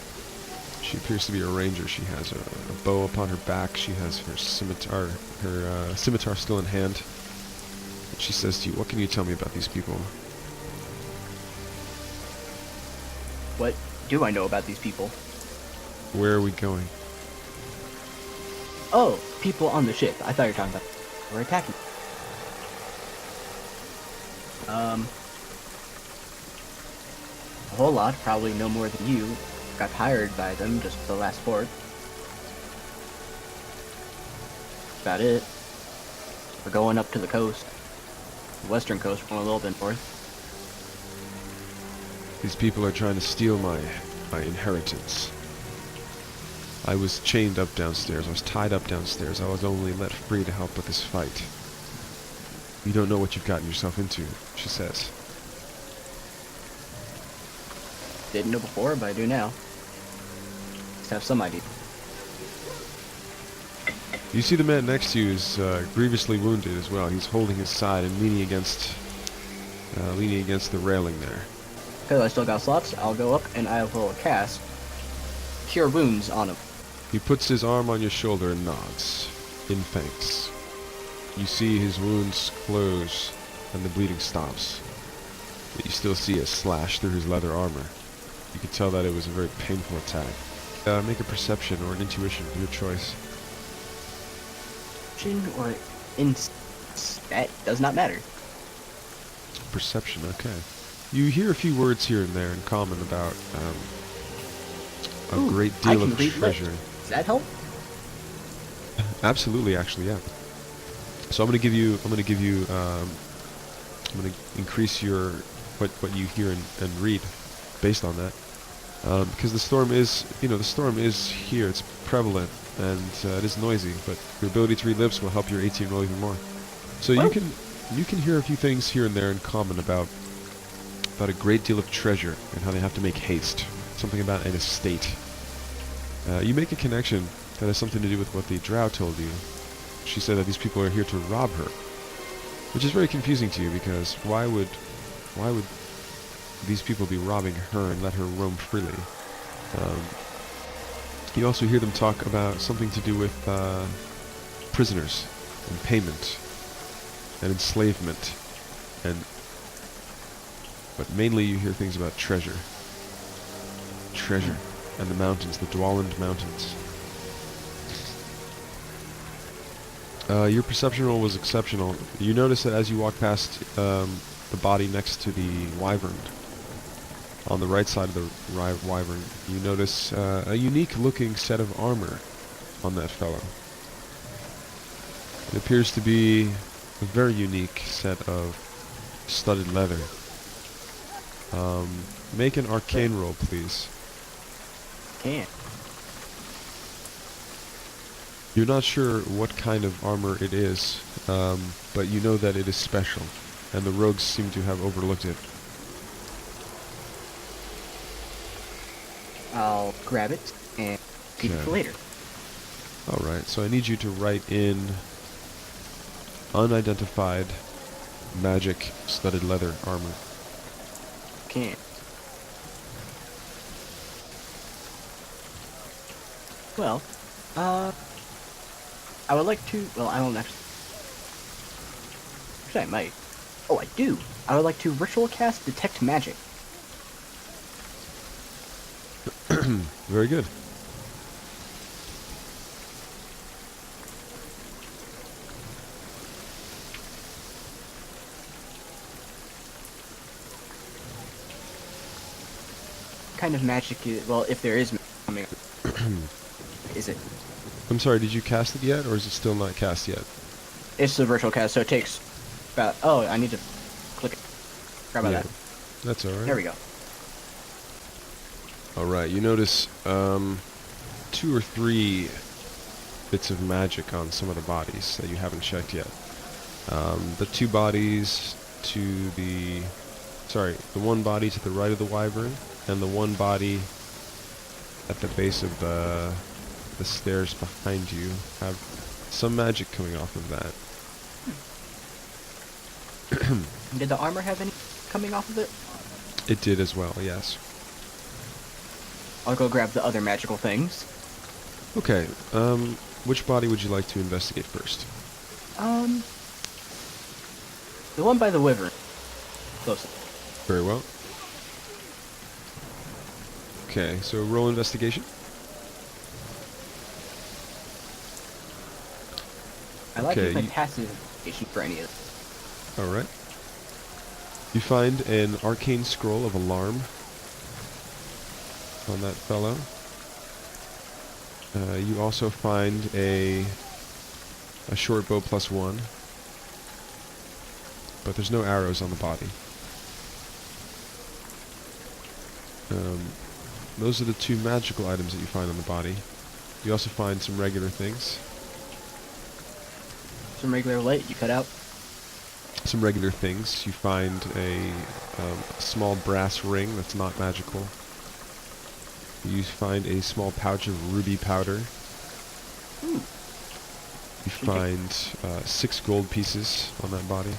She appears to be a ranger. She has a bow upon her back. She has her scimitar still in hand. And she says to you, "What can you tell me about these people?" What do I know about these people? Where are we going? Oh, people on the ship. I thought you were talking about we're attacking. A whole lot, probably no more than you. Got hired by them just for the last port. About it. We're going up to the coast. The western coast, we're going a little bit north. These people are trying to steal my inheritance. I was chained up downstairs. I was tied up downstairs. I was only let free to help with this fight. You don't know what you've gotten yourself into, she says. Didn't know before, but I do now. Just have some idea. You see the man next to you is grievously wounded as well. He's holding his side and leaning against the railing there. Because I still got slots, I'll go up and I will cast Cure Wounds on him. He puts his arm on your shoulder and nods, in thanks. You see his wounds close and the bleeding stops. But you still see a slash through his leather armor. You can tell that it was a very painful attack. Make a perception or an intuition, your choice. Or that does not matter. Perception, okay. You hear a few words here and there in common about a great deal of treasure. Does that help? Absolutely, actually, yeah. So I'm gonna increase your what you hear and read based on that, because the storm is here. It's prevalent and it is noisy, but your ability to read lips will help your 18 roll even more. So you can hear a few things here and there in common about a great deal of treasure and how they have to make haste. Something about an estate. You make a connection that has something to do with what the drow told you. She said that these people are here to rob her, which is very confusing to you because why would these people be robbing her and let her roam freely? You also hear them talk about something to do with prisoners and payment and enslavement, but mainly you hear things about treasure. Treasure and the mountains, the Dwaland Mountains. Your perception roll was exceptional. You notice that as you walk past the body next to the wyvern, on the right side of the wyvern, you notice a unique-looking set of armor on that fellow. It appears to be a very unique set of studded leather. Make an arcane roll, please. Can't. You're not sure what kind of armor it is, but you know that it is special, and the rogues seem to have overlooked it. I'll grab it and keep it for later. Alright, so I need you to write in unidentified magic studded leather armor. Can't. Well, I would like to, well, I don't actually I might. Oh, I do. I would like to ritual cast Detect Magic. Very good. What kind of magic is, well, if there is coming, is it? I'm sorry, did you cast it yet, or is it still not cast yet? It's the virtual cast, so it takes about, oh, I need to click it. Grab about that. That's alright. There we go. Alright, you notice 2 or 3 bits of magic on some of the bodies that you haven't checked yet. The 2 bodies to the... Sorry, the 1 body to the right of the wyvern, and the 1 body at the base of the stairs behind you have some magic coming off of that. Did the armor have any coming off of it? It did as well, yes. I'll go grab the other magical things. Okay, which body would you like to investigate first? The one by the wyvern. Close. Very well. Okay, so roll investigation. I like Okay, my passive investigation for any of it. Alright. You find an arcane scroll of alarm on that fellow. You also find a short bow +1, but there's no arrows on the body. those are the two magical items that you find on the body. You also find some regular things. Some regular light you cut out. Some regular things. You find a small brass ring that's not magical. You find a small pouch of ruby powder. Ooh. You find 6 gold pieces on that body.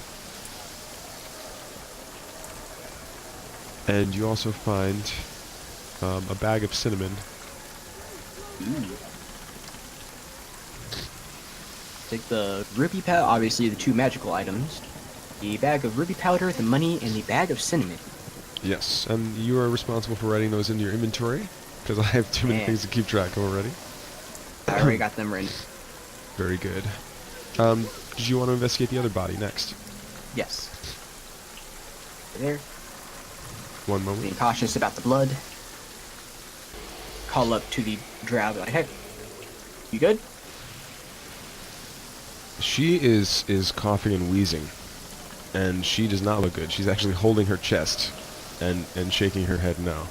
And you also find a bag of cinnamon. Ooh. Take the ruby powder, obviously the 2 magical items. The bag of ruby powder, the money, and the bag of cinnamon. Yes, and you are responsible for writing those into your inventory, because I have too many Man. things to keep track of already. I already got them written. Very good. Did you want to investigate the other body next? Yes. There. One moment. Being cautious about the blood. Call up to the drow, like, hey, you good? She is coughing and wheezing, and she does not look good. She's actually holding her chest and shaking her head no.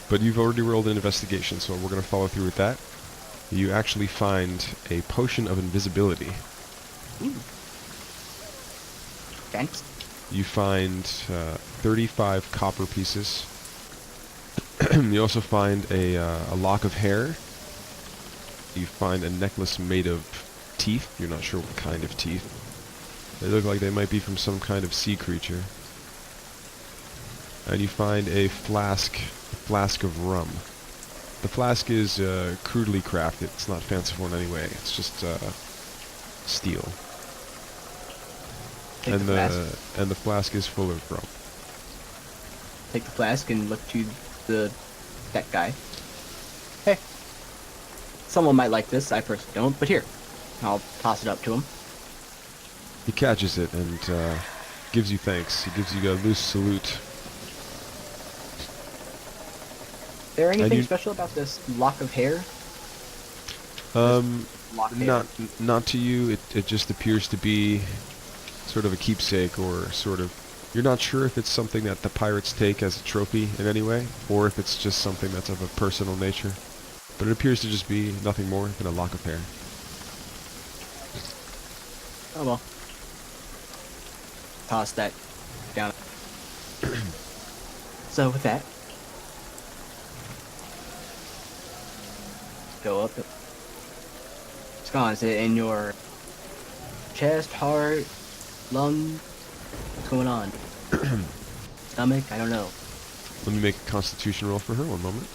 But you've already rolled an investigation, so we're going to follow through with that. You actually find a potion of invisibility. Ooh. Thanks. You find 35 copper pieces. You also find a lock of hair. You find a necklace made of teeth. You're not sure what kind of teeth. They look like they might be from some kind of sea creature. And you find a flask of rum. The flask is crudely crafted. It's not fanciful in any way. It's just steel. Take the flask. And the flask is full of rum. Take the flask and look to that guy. Hey. Someone might like this, I personally don't, but here. I'll toss it up to him. He catches it and gives you thanks. He gives you a loose salute. Is there anything you- special about this lock of hair? Lock of hair. Not to you. It just appears to be sort of a keepsake, or sort of. You're not sure if it's something that the pirates take as a trophy in any way, or if it's just something that's of a personal nature. But it appears to just be nothing more than a lock of hair. Oh well. Toss that down. So with that, go up. It's gone. Is it in your chest, heart, lung? What's going on? Stomach? I don't know. Let me make a constitution roll for her. One moment.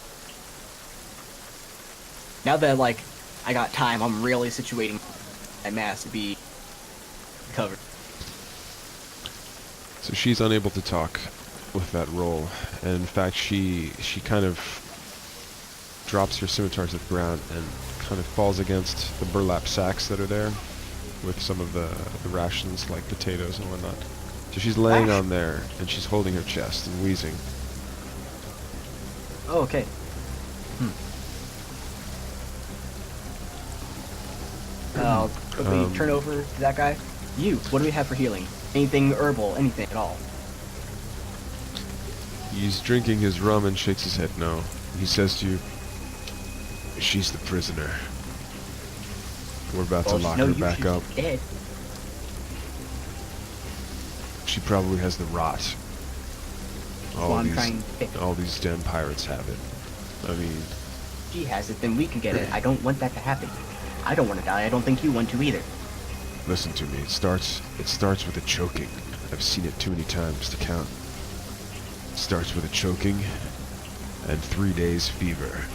Now that like I got time, I'm really situating my mass to be covered. So she's unable to talk with that roll, and in fact she kind of drops her scimitar to the ground and kind of falls against the burlap sacks that are there with some of the rations like potatoes and whatnot. So she's laying on there and she's holding her chest and wheezing. Oh, okay. I'll quickly turn over to that guy. You, what do we have for healing? Anything herbal, anything at all? He's drinking his rum and shakes his head no. He says to you, "She's the prisoner. We're about to lock her back up. Dead. She probably has the rot. Well, I'm trying to fix it. All these damn pirates have it. I mean, She has it, then we can get it. I don't want that to happen. I don't want to die. I don't think you want to either. listen to me. It starts with a choking. I've seen it too many times to count. It starts with a choking and 3 days fever.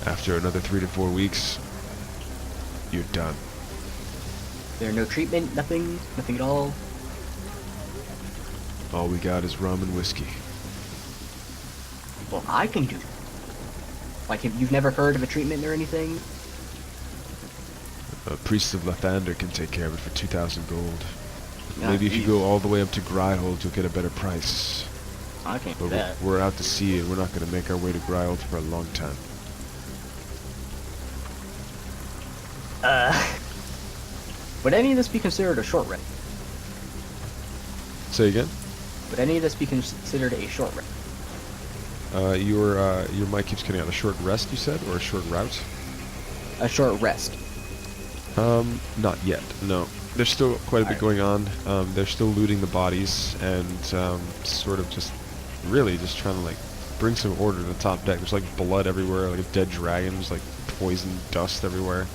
After another 3 to 4 weeks, you're done. There no treatment, nothing at all. All we got is rum and whiskey. Well, I can do. Like, if you've never heard of a treatment or anything, A priest of Lathander can take care of it for 2,000 gold. Yeah, Maybe if you geez. go all the way up to Gryhold, you'll get a better price. I can't do But that. we're out to sea, and we're not going to make our way to Gryhold for a long time. Would any of this be considered a short rest? Say again? Would any of this be considered a short rest? Your mic keeps cutting out. A short rest, you said, or a short route? A short rest. Not yet. No. There's still quite a bit going on. They're still looting the bodies and sort of just really just trying to like bring some order to the top deck. There's like blood everywhere, like a dead dragon. There's like poison dust everywhere.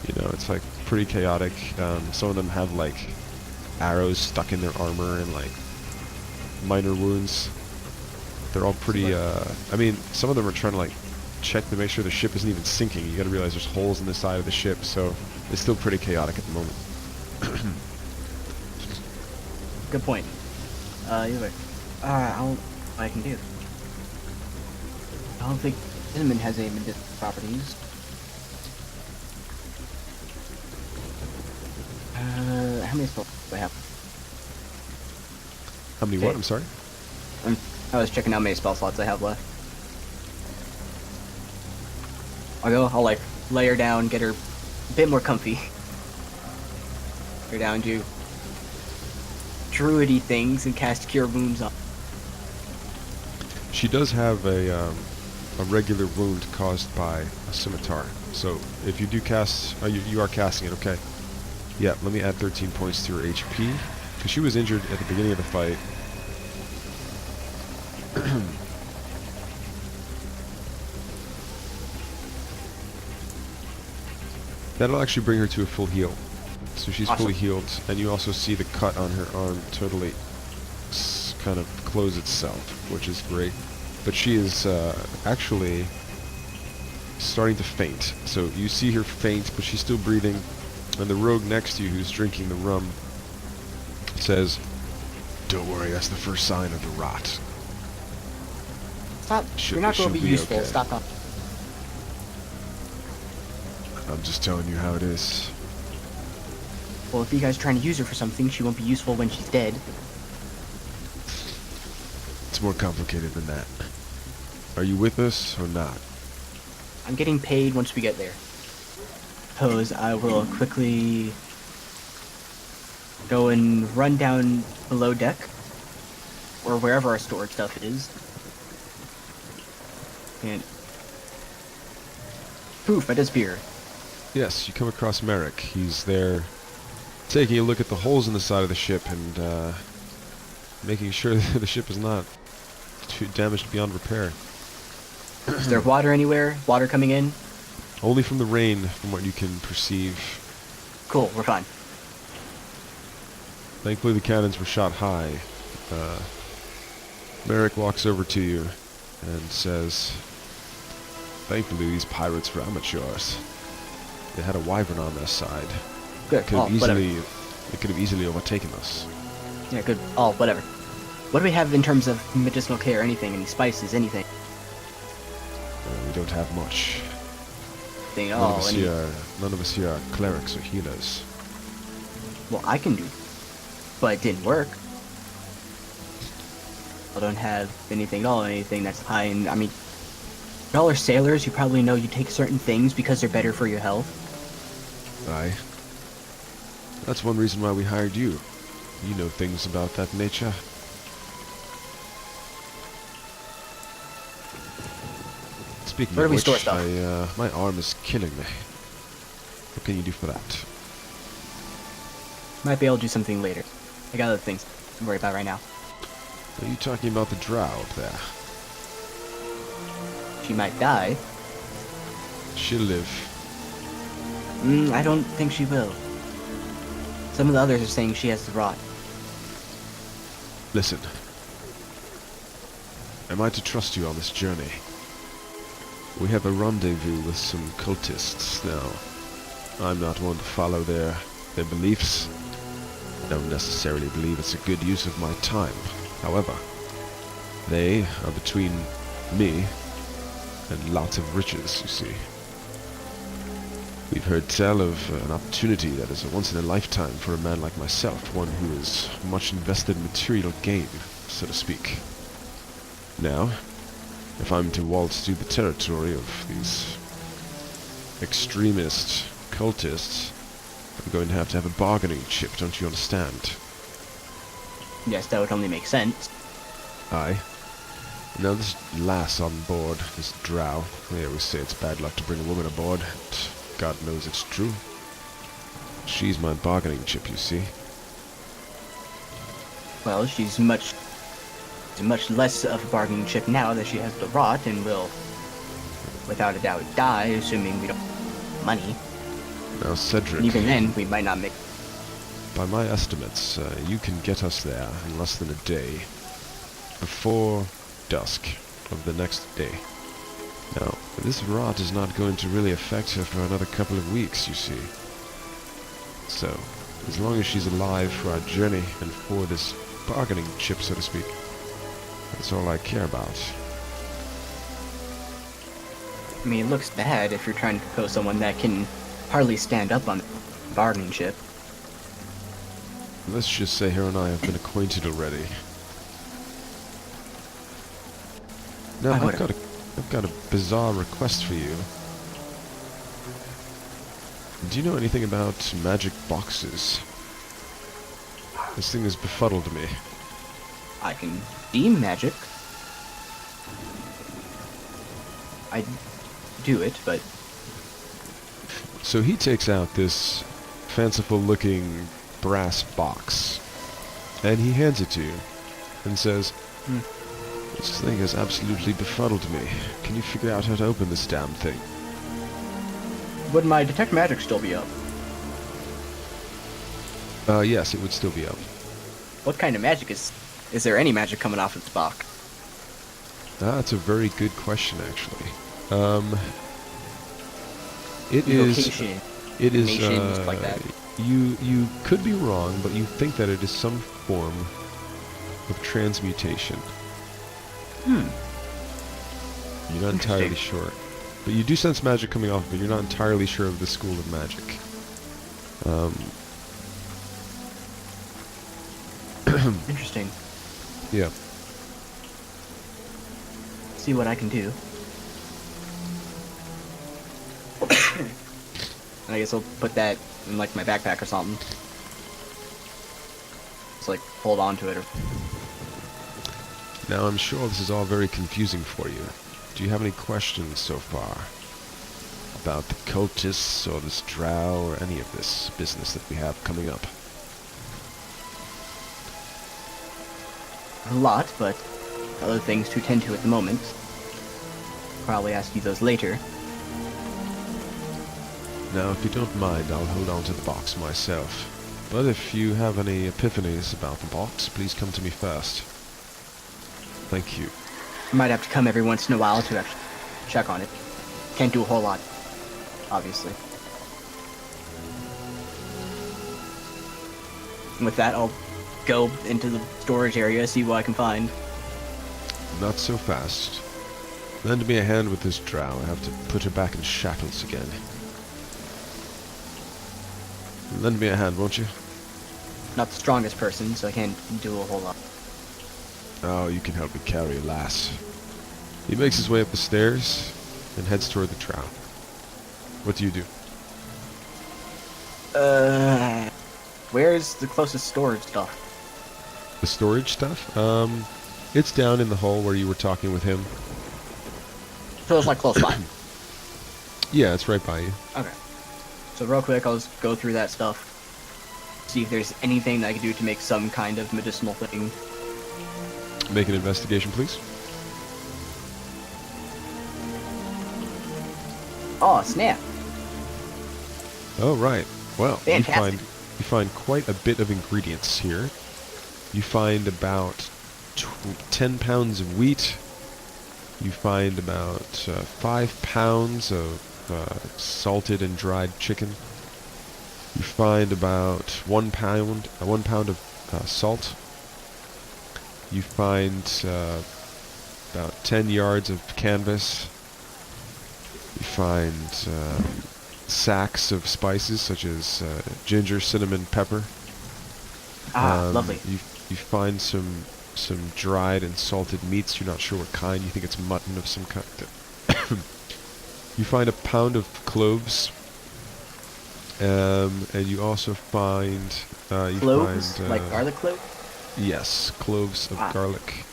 You know, it's like pretty chaotic. Some of them have like arrows stuck in their armor and like minor wounds. They're all pretty. I mean, some of them are trying to like check to make sure the ship isn't even sinking. You got to realize there's holes in the side of the ship, so it's still pretty chaotic at the moment. Good point. Either way. I don't know what I can do. I don't think cinnamon has any medicinal properties. How many spells do I have? How many what? I'm sorry? I was checking how many spell slots I have left. I'll like lay her down, get her a bit more comfy. Her down, do druidy things and cast cure wounds on. She does have a regular wound caused by a scimitar. So if you do cast, you are casting it, okay. Yeah, let me add 13 points to her HP, because she was injured at the beginning of the fight. That'll actually bring her to a full heal. So she's Awesome. fully healed, and you also see the cut on her arm totally kind of close itself, which is great. But she is actually starting to faint. So you see her faint, but she's still breathing. And the rogue next to you, who's drinking the rum, says, "Don't worry, that's the first sign of the rot." Stop. Should- You're not going to should be be useful. okay. Stop talking. I'm just telling you how it is. Well, if you guys are trying to use her for something, she won't be useful when she's dead. It's more complicated than that. Are you with us or not? I'm getting paid once we get there. Suppose I will quickly go and run down below deck, or wherever our storage stuff is. And poof, I disappear. Yes, you come across Merek. He's there taking a look at the holes in the side of the ship and making sure that the ship is not too damaged beyond repair. Is there water anywhere? Water coming in? Only from the rain, from what you can perceive. Cool, we're fine. Thankfully the cannons were shot high. Merek walks over to you and says, "Thankfully these pirates were amateurs. They had a wyvern on their side. Good. Whatever. They could have easily overtaken us." Yeah, good. Oh, whatever. What do we have in terms of medicinal care? Anything? Any spices? Anything? We don't have much. Thing at None all? of us here are clerics or healers. Well, I can do, but it didn't work. I don't have anything at all. Anything that's high in. I mean, y'all are sailors. You probably know you take certain things because they're better for your health. Aye. That's one reason why we hired you. You know things about that nature. Speaking Where of do we which, store stuff? my arm is killing me. What can you do for that? Might be able to do something later. I got other things to worry about right now. Are you talking about the drow up there? She might die. She'll live. I don't think she will. Some of the others are saying she has the rot. Listen. Am I to trust you on this journey? We have a rendezvous with some cultists now. I'm not one to follow their beliefs. I don't necessarily believe it's a good use of my time. However, they are between me and lots of riches, you see. We've heard tell of an opportunity that is a once-in-a-lifetime for a man like myself, one who is much invested in material gain, so to speak. Now, if I'm to waltz through the territory of these extremist cultists, I'm going to have a bargaining chip, don't you understand? Yes, that would only make sense. Aye. Now this lass on board, this drow, they always say it's bad luck to bring a woman aboard. And God knows it's true. She's my bargaining chip, you see. Well, she's much less of a bargaining chip now that she has the rot and will, without a doubt, die, assuming we don't have money. Now, Cedric, And even then, we might not make... by my estimates, you can get us there in less than a day, before dusk of the next day. Now, this rot is not going to really affect her for another couple of weeks, you see. So, as long as she's alive for our journey and for this bargaining chip, so to speak, that's all I care about. I mean, it looks bad if you're trying to propose someone that can hardly stand up on the bargaining chip. Let's just say her and I have been acquainted already. Now, I've got a bizarre request for you. Do you know anything about magic boxes? This thing has befuddled me. I can beam magic. I do it, but So he takes out this fanciful-looking brass box, and he hands it to you, and says, This thing has absolutely befuddled me. Can you figure out how to open this damn thing? would my detect magic still be up? Yes, it would still be up. What kind of magic is... Is there any magic coming off of this box? That's a very good question, actually. It is... Evocation, It is, animation, stuff like that. You could be wrong, but you think that it is some form of transmutation. You're not entirely sure. But you do sense magic coming off of it, you're not entirely sure of the school of magic. Interesting. Yeah. See what I can do. And I guess I'll put that in like my backpack or something. Just like hold on to it or... Now, I'm sure this is all very confusing for you. Do you have any questions so far? About the cultists, or this drow, or any of this business that we have coming up? A lot, but other things to tend to at the moment. Probably ask you those later. Now, if you don't mind, I'll hold on to the box myself. But if you have any epiphanies about the box, please come to me first. Thank you. Might have to come every once in a while to actually check on it. Can't do a whole lot, obviously. And with that, I'll go into the storage area, see what I can find. Not so fast. Lend me a hand with this drow. I have to put her back in shackles again. Lend me a hand, won't you? Not the strongest person, so I can't do a whole lot. Oh, you can help me carry a lass. He makes his way up the stairs and heads toward the drow. What do you do? Where's the closest storage stuff? The storage stuff? It's down in the hall where you were talking with him. So it's like close by. Yeah, it's right by you. Okay. So real quick, I'll just go through that stuff. See if there's anything that I can do to make some kind of medicinal thing. Make an investigation, please. Oh, snap. Oh, right. Well, Fantastic. you find quite a bit of ingredients here. You find about 10 pounds of wheat. You find about 5 pounds of salted and dried chicken. You find about 1 pound of salt. You find about 10 yards of canvas. You find sacks of spices such as ginger, cinnamon, pepper. Lovely. You find some dried and salted meats. You're not sure what kind. You think it's mutton of some kind. You find a pound of cloves. And you also find Cloves? Like garlic cloves? Yes, cloves of Wow. garlic.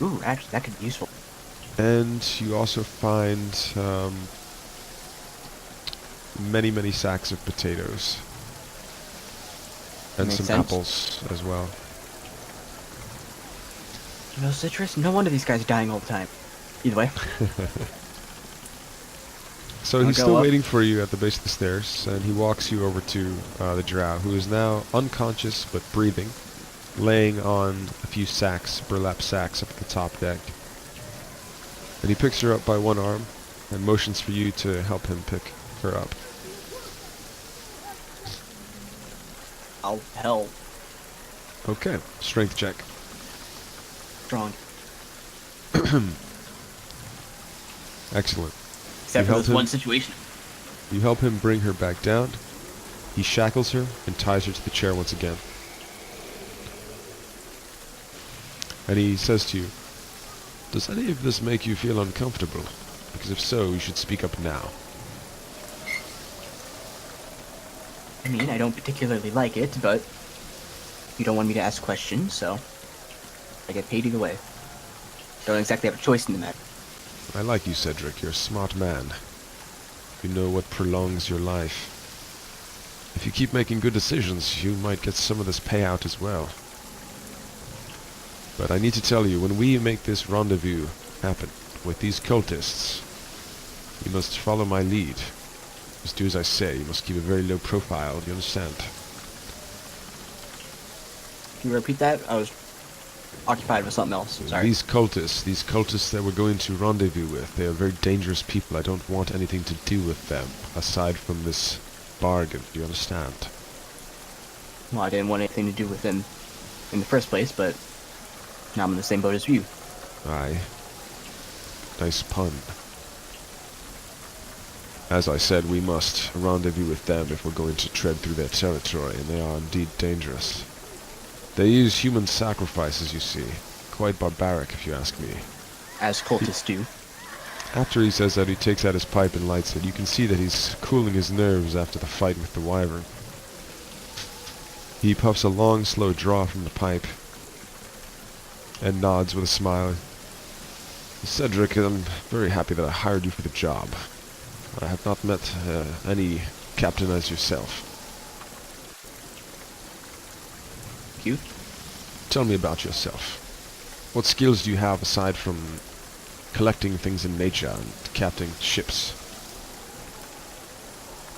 Ooh, actually, that could be useful. And you also find many, many sacks of potatoes. And Makes some sense. apples as well. No citrus? No wonder these guys are dying all the time. Either way. So I'll he's go still up. waiting for you at the base of the stairs, and he walks you over to the drow, who is now unconscious but breathing, laying on a few sacks, burlap sacks up at the top deck. And he picks her up by one arm and motions for you to help him pick her up. I'll help. Okay, strength check. Strong. Excellent. Except You for helped this him? one situation. You help him bring her back down. He shackles her and ties her to the chair once again. And he says to you, "Does any of this make you feel uncomfortable? Because if so, you should speak up now." I mean, I don't particularly like it, but you don't want me to ask questions, so I get paid either way. Don't exactly have a choice in the matter. I like you, Cedric. You're a smart man. You know what prolongs your life. If you keep making good decisions, you might get some of this payout as well. But I need to tell you, when we make this rendezvous happen with these cultists, you must follow my lead. Just do as I say. You must keep a very low profile. Do you understand? Can you repeat that? I was occupied with something else. Sorry. These cultists that we're going to rendezvous with, they are very dangerous people. I don't want anything to do with them, aside from this bargain. Do you understand? Well, I didn't want anything to do with them in the first place, but now I'm in the same boat as you. Aye. Nice pun. As I said, we must rendezvous with them if we're going to tread through their territory, and they are indeed dangerous. They use human sacrifices, you see. Quite barbaric, if you ask me. As cultists do. After he says that, he takes out his pipe and lights it. You can see that he's cooling his nerves after the fight with the wyvern. He puffs a long, slow draw from the pipe and nods with a smile. "Cedric, I'm very happy that I hired you for the job. I have not met any captain as yourself. Cute. Tell me about yourself. What skills do you have aside from collecting things in nature and captaining ships?"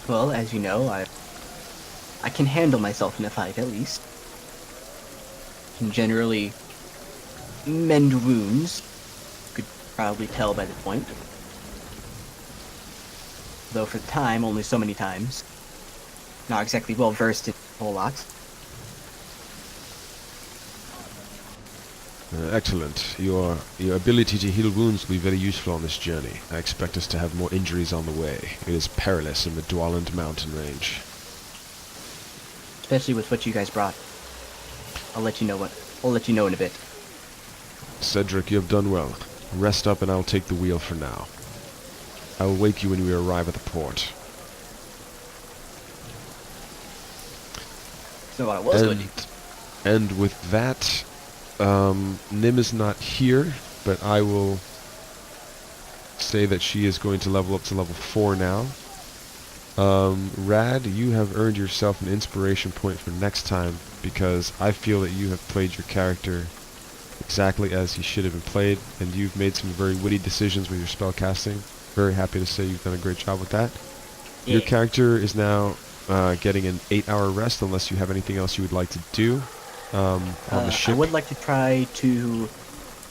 Well, as you know, I can handle myself in a fight, at least. Can generally mend wounds. Could probably tell by the point. Though for the time, only so many times. Not exactly well versed in a whole lot. Excellent. Your ability to heal wounds will be very useful on this journey. I expect us to have more injuries on the way. It is perilous in the Dwaland mountain range. Especially with what you guys brought. I'll let you know in a bit. Cedric, you have done well. Rest up and I'll take the wheel for now. I will wake you when we arrive at the port. So what I was going to do. And with that, Nim is not here, but I will say that she is going to level up to level 4 now. Rad, you have earned yourself an inspiration point for next time, because I feel that you have played your character exactly as he should have been played, and you've made some very witty decisions with your spell casting. Very happy to say you've done a great job with that. Yeah. Your character is now getting an 8-hour rest, unless you have anything else you would like to do on the ship. I would like to try to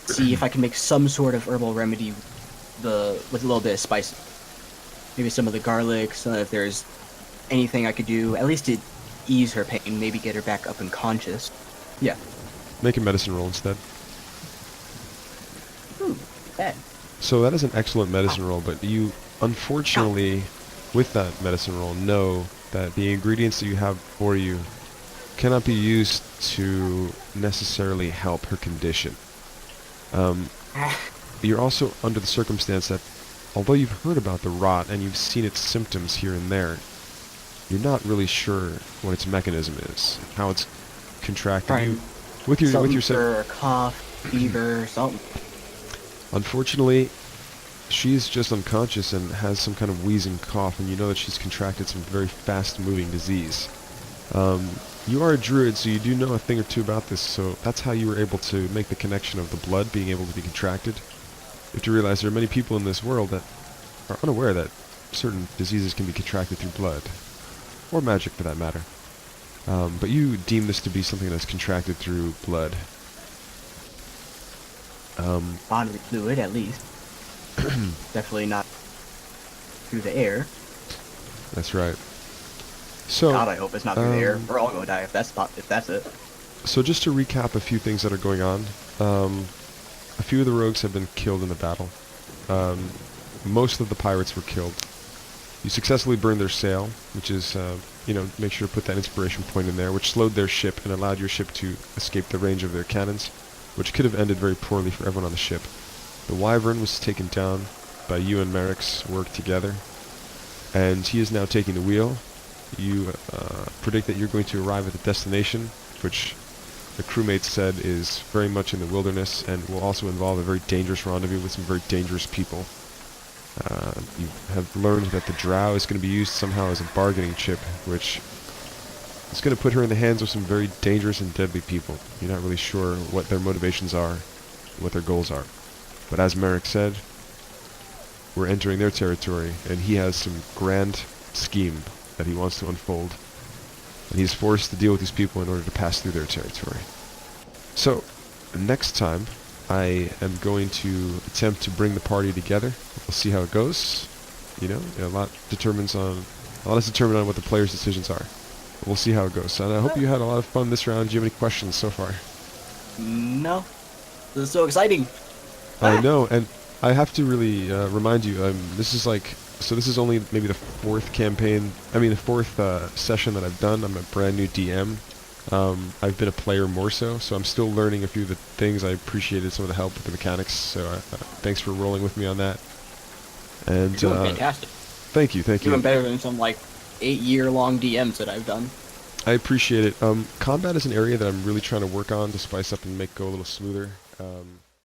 see if I can make some sort of herbal remedy with a little bit of spice. Maybe some of the garlic, so if there's anything I could do, at least to ease her pain, maybe get her back up and conscious. Yeah. Make a medicine roll instead. Bad. So that is an excellent medicine roll, but you, unfortunately, with that medicine roll, know that the ingredients that you have for you cannot be used to necessarily help her condition. You're also under the circumstance that, although you've heard about the rot and you've seen its symptoms here and there, you're not really sure what its mechanism is, how it's contracted. Right. With your something Cedric. for a cough, fever, something. Unfortunately, she's just unconscious and has some kind of wheezing cough, and you know that she's contracted some very fast-moving disease. You are a druid, so you do know a thing or two about this, so that's how you were able to make the connection of the blood being able to be contracted. You have to realize there are many people in this world that are unaware that certain diseases can be contracted through blood, or magic for that matter. But you deem this to be something that's contracted through blood. Bodily fluid, at least. Definitely not through the air. That's right. So, God, I hope it's not through the air. We're all gonna die if that's it. So just to recap a few things that are going on, a few of the rogues have been killed in the battle. Most of the pirates were killed. You successfully burned their sail, which is, make sure to put that inspiration point in there, which slowed their ship and allowed your ship to escape the range of their cannons, which could have ended very poorly for everyone on the ship. The Wyvern was taken down by you and Merek's work together, and he is now taking the wheel. You predict that you're going to arrive at the destination, which the crewmate said is very much in the wilderness and will also involve a very dangerous rendezvous with some very dangerous people. You have learned that the drow is going to be used somehow as a bargaining chip, which is going to put her in the hands of some very dangerous and deadly people. You're not really sure what their motivations are, what their goals are. But as Merek said, we're entering their territory, and he has some grand scheme that he wants to unfold. And he's forced to deal with these people in order to pass through their territory. So, next time, I am going to attempt to bring the party together. We'll see how it goes. A lot is determined on what the players' decisions are. But we'll see how it goes. And I hope you had a lot of fun this round. Do you have any questions so far? No. This is so exciting. I know, and I have to really remind you, this is only maybe the fourth session that I've done. I'm a brand new DM. I've been a player more so I'm still learning a few of the things. I appreciated some of the help with the mechanics, so thanks for rolling with me on that. And You're doing fantastic. Thank you. You're doing better than some 8-year-long DMs that I've done. I appreciate it. Combat is an area that I'm really trying to work on to spice up and make go a little smoother.